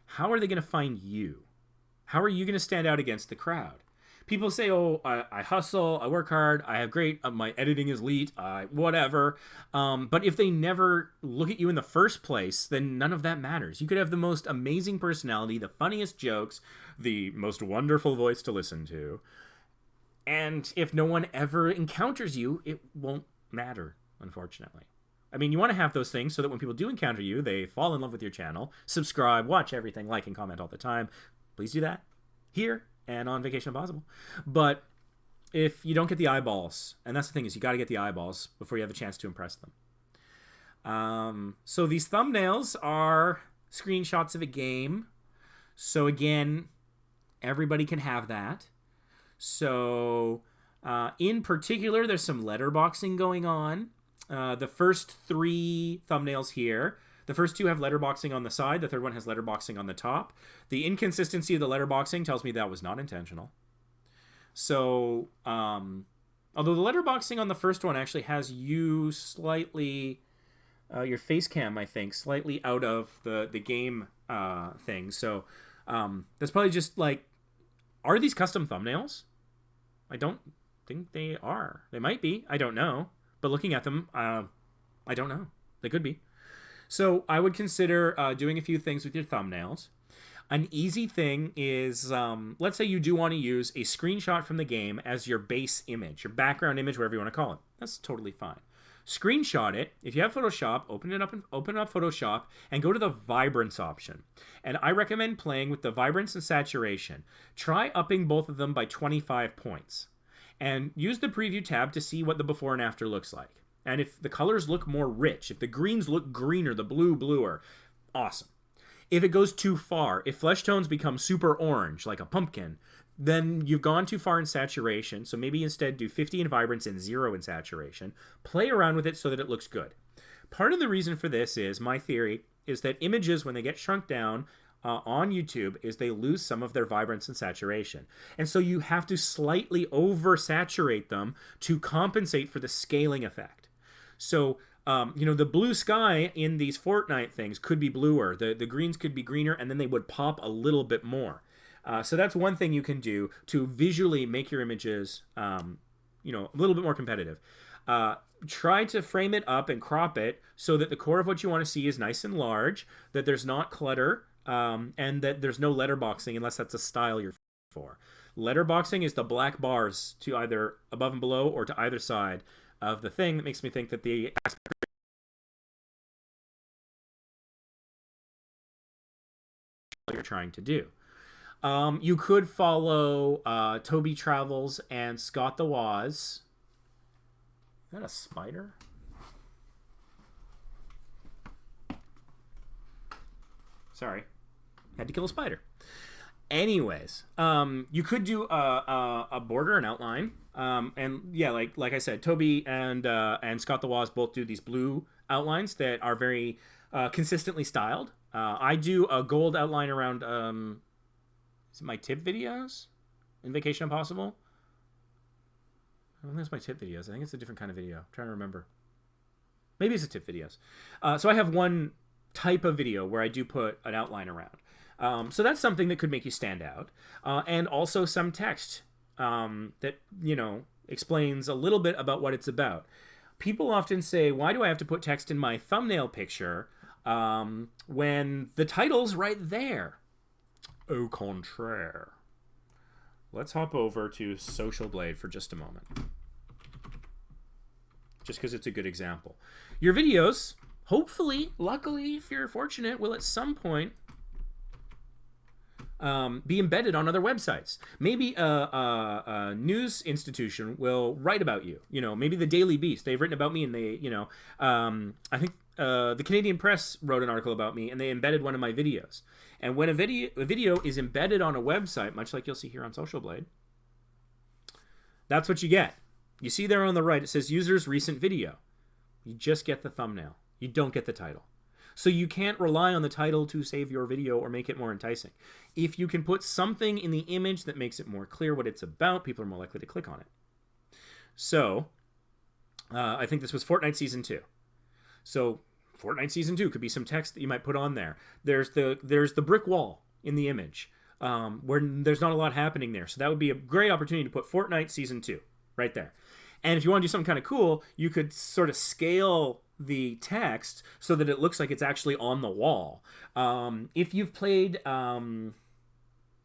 how are they going to find you? How are you going to stand out against the crowd? People say, oh, I hustle, I work hard, I have great, my editing is elite, whatever. But if they never look at you in the first place, then none of that matters. You could have the most amazing personality, the funniest jokes, the most wonderful voice to listen to. And if no one ever encounters you, it won't matter, unfortunately. I mean, you want to have those things so that when people do encounter you, they fall in love with your channel, subscribe, watch everything, like and comment all the time. Please do that here and on Vacation Impossible. But if you don't get the eyeballs, and that's the thing, is you got to get the eyeballs before you have a chance to impress them. So these thumbnails are screenshots of a game. So again, everybody can have that. So in particular, there's some letterboxing going on. The first 3 thumbnails here, the first 2 have letterboxing on the side. The third one has letterboxing on the top. The inconsistency of the letterboxing tells me that was not intentional. So, although the letterboxing on the first one actually has you slightly, your face cam, I think, slightly out of the game thing. So, that's probably just like, are these custom thumbnails? I don't think they are. They might be. I don't know. But looking at them, I don't know. They could be. So I would consider doing a few things with your thumbnails. An easy thing is, let's say you do want to use a screenshot from the game as your base image, your background image, whatever you want to call it. That's totally fine. Screenshot it. If you have Photoshop, open up Photoshop and go to the vibrance option. And I recommend playing with the vibrance and saturation. Try upping both of them by 25 points. And use the preview tab to see what the before and after looks like. And if the colors look more rich, if the greens look greener, the blue bluer, awesome. If it goes too far, if flesh tones become super orange, like a pumpkin, then you've gone too far in saturation. So maybe instead do 50 in vibrance and 0 in saturation. Play around with it so that it looks good. Part of the reason for this is, my theory, is that images, when they get shrunk down on YouTube, is they lose some of their vibrance and saturation. And so you have to slightly oversaturate them to compensate for the scaling effect. So, the blue sky in these Fortnite things could be bluer. The greens could be greener, and then they would pop a little bit more. So that's one thing you can do to visually make your images, a little bit more competitive. Try to frame it up and crop it so that the core of what you want to see is nice and large, that there's not clutter, and that there's no letterboxing unless that's a style you're for. Letterboxing is the black bars to either above and below or to either side of the thing. That makes me think that the aspect you're trying to do. You could follow Toby Travels and Scott the Waz. Is that a spider? Sorry. Had to kill a spider. Anyways, you could do a border, an outline. And yeah, like I said, Toby and Scott the Waz both do these blue outlines that are very consistently styled. I do a gold outline around is it my tip videos in Vacation Impossible? I don't think it's my tip videos. I think it's a different kind of video. I'm trying to remember. Maybe it's a tip videos. So I have one type of video where I do put an outline around. So that's something that could make you stand out. And also some text that, explains a little bit about what it's about. People often say, why do I have to put text in my thumbnail picture when the title's right there? Au contraire. Let's hop over to Social Blade for just a moment. Just because it's a good example. Your videos, hopefully, luckily, if you're fortunate, will at some point be embedded on other websites. Maybe a news institution will write about you. Maybe the Daily Beast, they've written about me, and they, I think the Canadian Press wrote an article about me, and they embedded one of my videos. And when a video is embedded on a website, much like you'll see here on Social Blade, that's what you get. You see there on the right, it says user's recent video. You just get the thumbnail. You don't get the title. So you can't rely on the title to save your video or make it more enticing. If you can put something in the image that makes it more clear what it's about, people are more likely to click on it. So I think this was Fortnite Season 2. So Fortnite Season 2 could be some text that you might put on there. There's the brick wall in the image where there's not a lot happening there. So that would be a great opportunity to put Fortnite Season 2 right there. And if you want to do something kind of cool, you could sort of scale the text so that it looks like it's actually on the wall. If you've played L.A.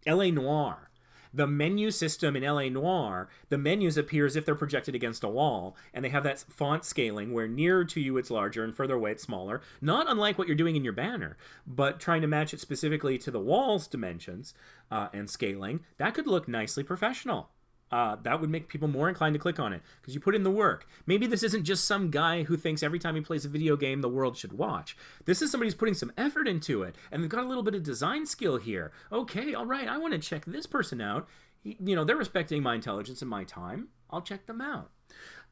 Noire, the menu system in L.A. Noire, the menus appear as if they're projected against a wall, and they have that font scaling where nearer to you it's larger and further away it's smaller, not unlike what you're doing in your banner, but trying to match it specifically to the wall's dimensions and scaling. That could look nicely professional. That would make people more inclined to click on it because you put in the work. Maybe this isn't just some guy who thinks every time he plays a video game the world should watch. This is somebody who's putting some effort into it, and they've got a little bit of design skill here. Okay, all right, I want to check this person out. They're respecting my intelligence and my time. I'll check them out.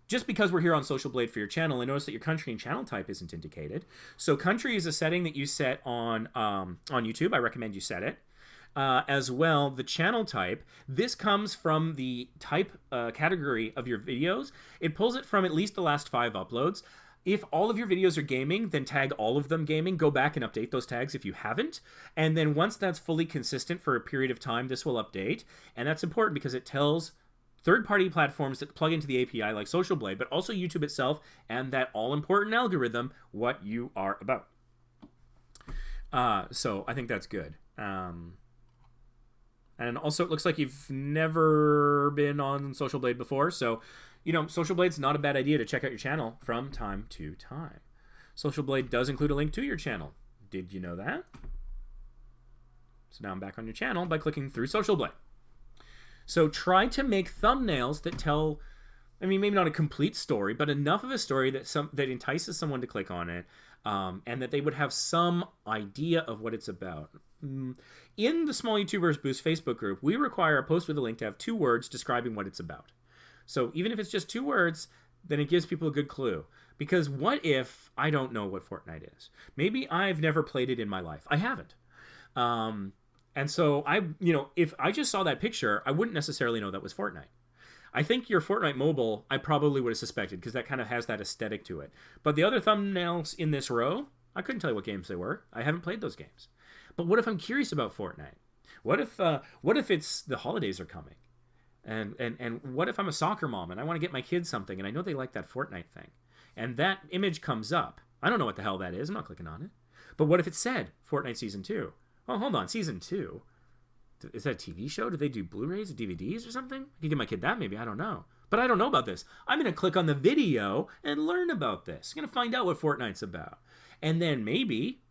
Just because we're here on Social Blade for your channel, I notice that your country and channel type isn't indicated. So country is a setting that you set on YouTube. I recommend you set it. As well, the channel type, this comes from the type category of your videos. It pulls it from at least the last 5 uploads. If all of your videos are gaming, then tag all of them gaming. Go back and update those tags if you haven't. And then once that's fully consistent for a period of time, this will update. And that's important because it tells third-party platforms that plug into the API like Social Blade, but also YouTube itself and that all-important algorithm what you are about. So I think that's good. And also, it looks like you've never been on Social Blade before. So, Social Blade's not a bad idea to check out your channel from time to time. Social Blade does include a link to your channel. Did you know that? So now I'm back on your channel by clicking through Social Blade. So try to make thumbnails that tell, maybe not a complete story, but enough of a story that entices someone to click on it, and that they would have some idea of what it's about. In the Small YouTubers Boost Facebook group, we require a post with a link to have 2 words describing what it's about. So even if it's just 2 words, then it gives people a good clue. Because what if I don't know what Fortnite is? Maybe I've never played it in my life. I haven't. And so if I just saw that picture, I wouldn't necessarily know that was Fortnite. I think your Fortnite mobile, I probably would have suspected because that kind of has that aesthetic to it. But the other thumbnails in this row, I couldn't tell you what games they were. I haven't played those games. But what if I'm curious about Fortnite? What if it's the holidays are coming? And what if I'm a soccer mom and I want to get my kids something and I know they like that Fortnite thing? And that image comes up. I don't know what the hell that is. I'm not clicking on it. But what if it said Fortnite Season 2? Oh, hold on. Season 2? Is that a TV show? Do they do Blu-rays or DVDs or something? I could give my kid that maybe. I don't know. But I don't know about this. I'm going to click on the video and learn about this. I'm going to find out what Fortnite's about. And then maybe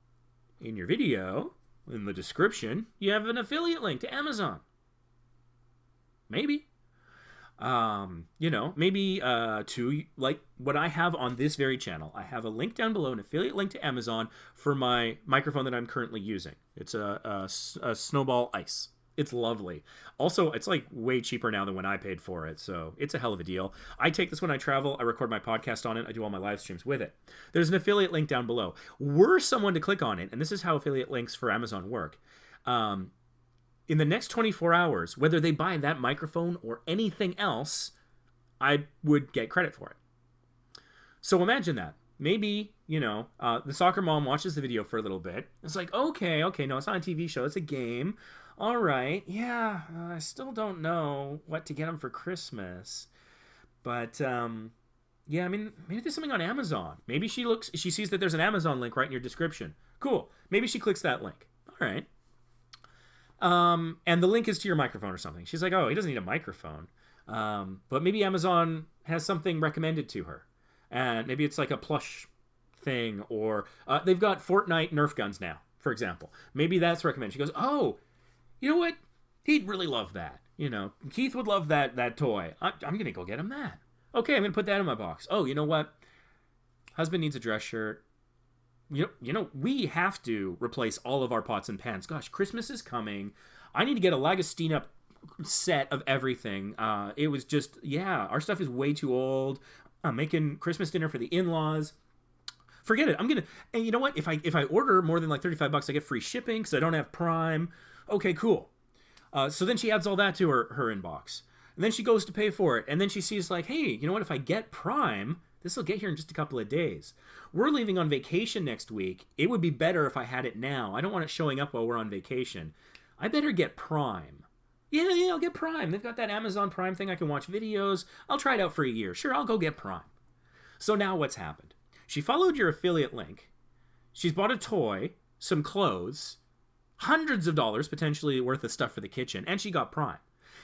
in your video, in the description, you have an affiliate link to Amazon. Maybe. Maybe to like what I have on this very channel. I have a link down below, an affiliate link to Amazon for my microphone that I'm currently using. It's a Snowball Ice. It's lovely. Also, it's like way cheaper now than when I paid for it, so it's a hell of a deal. I take this when I travel. I record my podcast on it. I do all my live streams with it. There's an affiliate link down below. Were someone to click on it, and this is how affiliate links for Amazon work, in the next 24 hours, whether they buy that microphone or anything else, I would get credit for it. So imagine that. Maybe, the soccer mom watches the video for a little bit. It's like, okay, no, it's not a TV show. It's a game. All right, yeah, I still don't know what to get them for Christmas. But, maybe there's something on Amazon. Maybe she sees that there's an Amazon link right in your description. Cool. Maybe she clicks that link. All right. And the link is to your microphone or something. She's like, oh, he doesn't need a microphone. But maybe Amazon has something recommended to her. And maybe it's like a plush thing, or they've got Fortnite Nerf guns now, for example. Maybe that's recommended. She goes, oh, You know what? He'd really love that. You know, Keith would love that toy. I'm going to go get him that. Okay, I'm going to put that in my box. Oh, you know what? Husband needs a dress shirt. You know, we have to replace all of our pots and pans. Gosh, Christmas is coming. I need to get a Lagostina set of everything. It was just, our stuff is way too old. I'm making Christmas dinner for the in-laws. Forget it. And you know what? If I order more than like $35, I get free shipping because I don't have Prime. Okay, cool. So then she adds all that to her inbox. And then she goes to pay for it. And then she sees like, hey, you know what? If I get Prime, this will get here in just a couple of days. We're leaving on vacation next week. It would be better if I had it now. I don't want it showing up while we're on vacation. I better get Prime. Yeah, I'll get Prime. They've got that Amazon Prime thing. I can watch videos. I'll try it out for a year. Sure, I'll go get Prime. So now what's happened? She followed your affiliate link. She's bought a toy, some clothes, hundreds of dollars potentially worth of stuff for the kitchen, and she got Prime.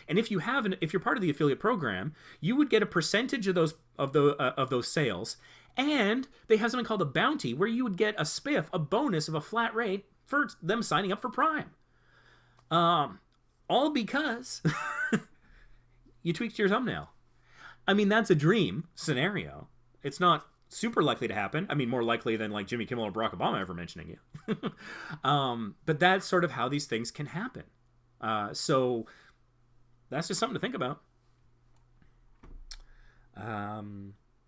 And if you're part of the affiliate program, you would get a percentage of those sales, and they have something called a bounty, where you would get a spiff, a bonus of a flat rate for them signing up for Prime. All because you tweaked your thumbnail. I mean, that's a dream scenario. It's not super likely to happen. I mean, more likely than like Jimmy Kimmel or Barack Obama ever mentioning you. But that's sort of how these things can happen. So that's just something to think about.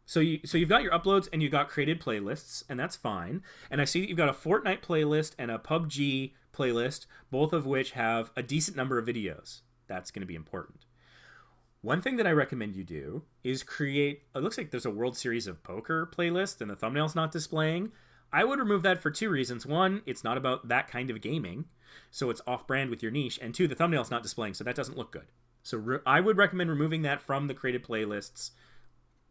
So you've got your uploads and you've got created playlists, and that's fine. And I see that you've got a Fortnite playlist and a PUBG playlist, both of which have a decent number of videos. That's going to be important. One thing that I recommend you do is create, it looks like there's a World Series of Poker playlist and the thumbnail's not displaying. I would remove that for two reasons. One, it's not about that kind of gaming, so it's off-brand with your niche. And two, the thumbnail's not displaying, so that doesn't look good. So I would recommend removing that from the created playlists,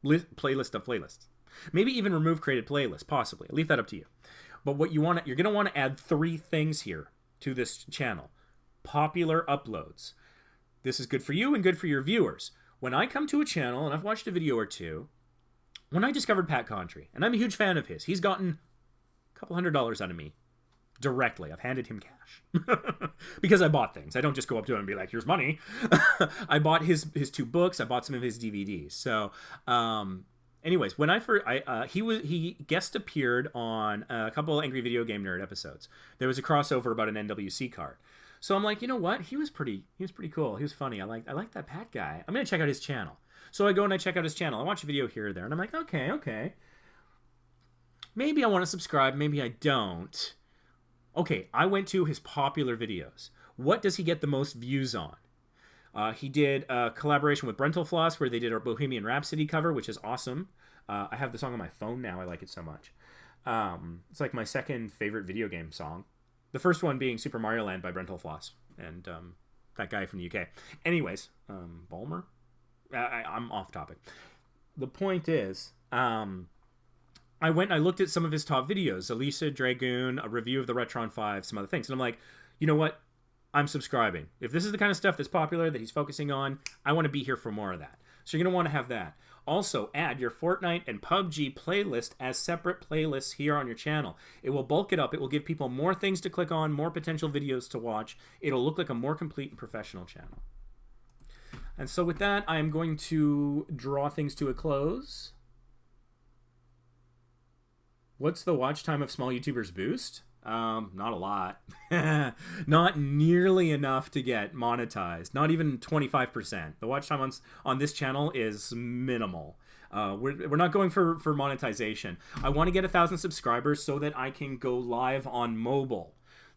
playlist of playlists. Maybe even remove created playlists, possibly. I'll leave that up to you. But what you're going to want to add three things here to this channel. Popular uploads. This is good for you and good for your viewers. When I come to a channel, and I've watched a video or two, when I discovered Pat Contry, and I'm a huge fan of his, he's gotten a couple $100 out of me directly. I've handed him cash because I bought things. I don't just go up to him and be like, here's money. I bought his two books. I bought some of his DVDs. So anyways, when he guest appeared on a couple Angry Video Game Nerd episodes. There was a crossover about an NWC card. So I'm like, you know what? He was pretty cool. He was funny. I like that Pat guy. I'm going to check out his channel. So I go and I check out his channel. I watch a video here or there, and I'm like, okay. Maybe I want to subscribe. Maybe I don't. Okay, I went to his popular videos. What does he get the most views on? He did a collaboration with Brentalfloss where they did a Bohemian Rhapsody cover, which is awesome. I have the song on my phone now. I like it so much. It's like my second favorite video game song. The first one being Super Mario Land by Brentalfloss and that guy from the UK. Anyways, Balmer? I'm off topic. The point is, I went and I looked at some of his top videos. Elisa Dragoon, a review of the Retron 5, some other things. And I'm like, you know what? I'm subscribing. If this is the kind of stuff that's popular, that he's focusing on, I want to be here for more of that. So you're going to want to have that. Also, add your Fortnite and PUBG playlist as separate playlists here on your channel. It will bulk it up. It will give people more things to click on, more potential videos to watch. It'll look like a more complete and professional channel. And so with that, I am going to draw things to a close. What's the watch time of small YouTubers boost? Not a lot. Not nearly enough to get monetized. Not even 25%. The watch time on this channel is minimal. We're not going for monetization. I want to get 1,000 subscribers so that I can go live on mobile.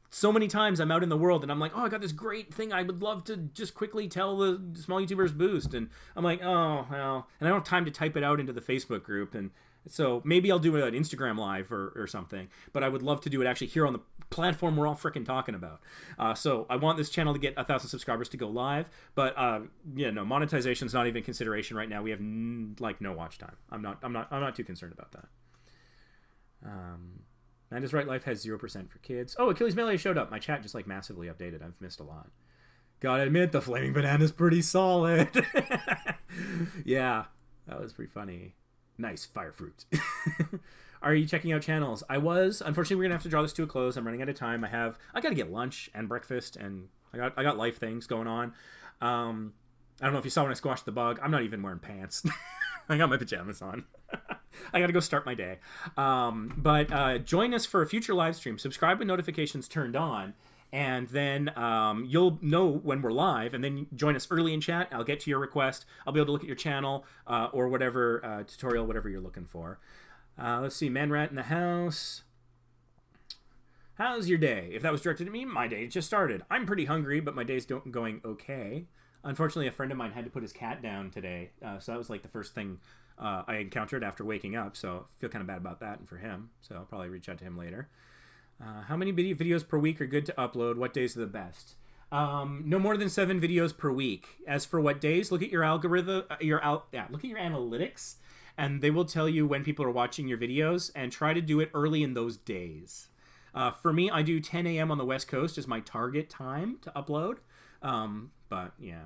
So many times I'm out in the world and I'm like, oh, I got this great thing. I would love to just quickly tell the small YouTubers boost. And I'm like, oh, well. And I don't have time to type it out into the Facebook group. And so maybe I'll do it on Instagram Live or something. But I would love to do it actually here on the platform we're all freaking talking about. So I want this channel to get 1,000 subscribers to go live. But monetization is not even consideration right now. We have no watch time. I'm not too concerned about that. Amanda's Right Life has 0% for kids. Oh, Achilles Melee showed up. My chat just massively updated. I've missed a lot. Gotta admit, the flaming banana's pretty solid. Yeah, that was pretty funny. Nice fire fruit. Are you checking out channels? I was. Unfortunately, we're gonna have to draw this to a close. I'm running out of time. I gotta get lunch and breakfast, and I got life things going on. I don't know if you saw when I squashed the bug. I'm not even wearing pants. I got my pajamas on. I got to go start my day. But join us for a future live stream. Subscribe with notifications turned on. And then you'll know when we're live. And then join us early in chat. I'll get to your request. I'll be able to look at your channel or whatever tutorial, whatever you're looking for. Let's see. Man Rat in the house. How's your day? If that was directed at me, my day just started. I'm pretty hungry, but my day's going okay. Unfortunately, a friend of mine had to put his cat down today. So that was like the first thing I encountered after waking up. So I feel kind of bad about that and for him. So I'll probably reach out to him later. How many videos per week are good to upload? What days are the best? No more than 7 videos per week. As for what days, look at your algorithm, look at your analytics, and they will tell you when people are watching your videos, and try to do it early in those days. For me, I do 10 a.m. on the West Coast as my target time to upload. But yeah.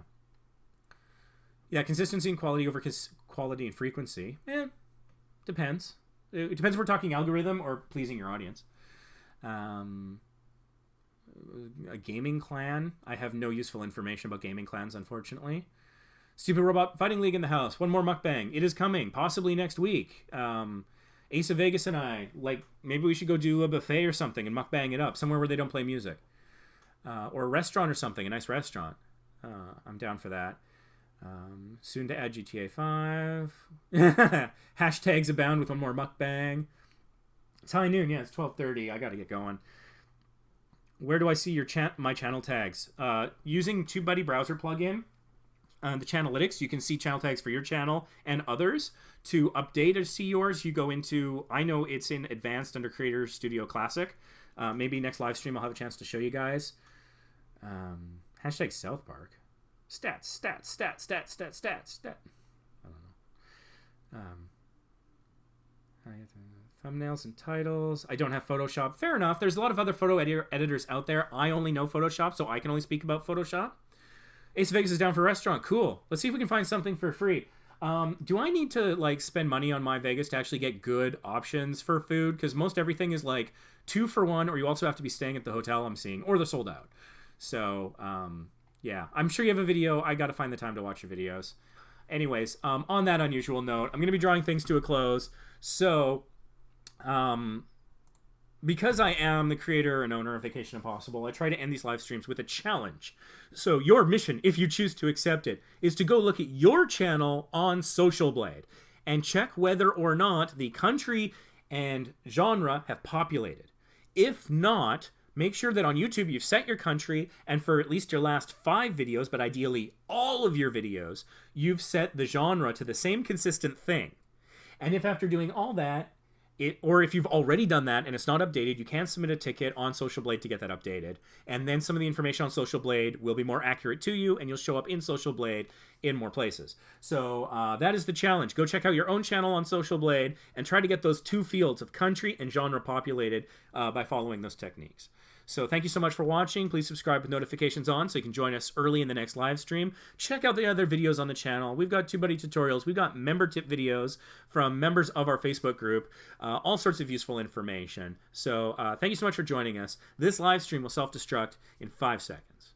Yeah, consistency and quality over quality and frequency. Depends. It depends if we're talking algorithm or pleasing your audience. A gaming clan. I have no useful information about gaming clans, unfortunately. Stupid Robot Fighting League in the house. One more mukbang. It is coming, possibly next week. Ace of Vegas and I, maybe we should go do a buffet or something and mukbang it up somewhere where they don't play music. Or a restaurant or something, a nice restaurant. I'm down for that. Soon to add GTA 5. Hashtags abound with one more mukbang. It's high noon. Yeah, it's 12:30. I gotta get going. Where do I see your my channel tags? Using TubeBuddy browser plugin, the Channelytics, you can see channel tags for your channel and others. To update or see yours, you go into, I know it's in advanced under Creator Studio Classic. Maybe next live stream I'll have a chance to show you guys. Hashtag South Park. Stats. I don't know. Thumbnails and titles. I don't have Photoshop. Fair enough. There's a lot of other photo editors out there. I only know Photoshop, so I can only speak about Photoshop. Ace of Vegas is down for a restaurant. Cool. Let's see if we can find something for free. Do I need to spend money on My Vegas to actually get good options for food? Because most everything is 2 for 1, or you also have to be staying at the hotel I'm seeing, or they're sold out. So, yeah, I'm sure you have a video. I got to find the time to watch your videos. Anyways, on that unusual note, I'm going to be drawing things to a close. So, because I am the creator and owner of Vacation Impossible, I try to end these live streams with a challenge. So your mission, if you choose to accept it, is to go look at your channel on Social Blade and check whether or not the country and genre have populated. If not, make sure that on YouTube you've set your country, and for at least your last 5 videos, but ideally all of your videos, you've set the genre to the same consistent thing. And if after doing all that, or if you've already done that and it's not updated, you can submit a ticket on Social Blade to get that updated. And then some of the information on Social Blade will be more accurate to you, and you'll show up in Social Blade in more places. So that is the challenge. Go check out your own channel on Social Blade and try to get those 2 fields of country and genre populated by following those techniques. So thank you so much for watching. Please subscribe with notifications on so you can join us early in the next live stream. Check out the other videos on the channel. We've got TubeBuddy tutorials. We've got member tip videos from members of our Facebook group. All sorts of useful information. So thank you so much for joining us. This live stream will self-destruct in 5 seconds.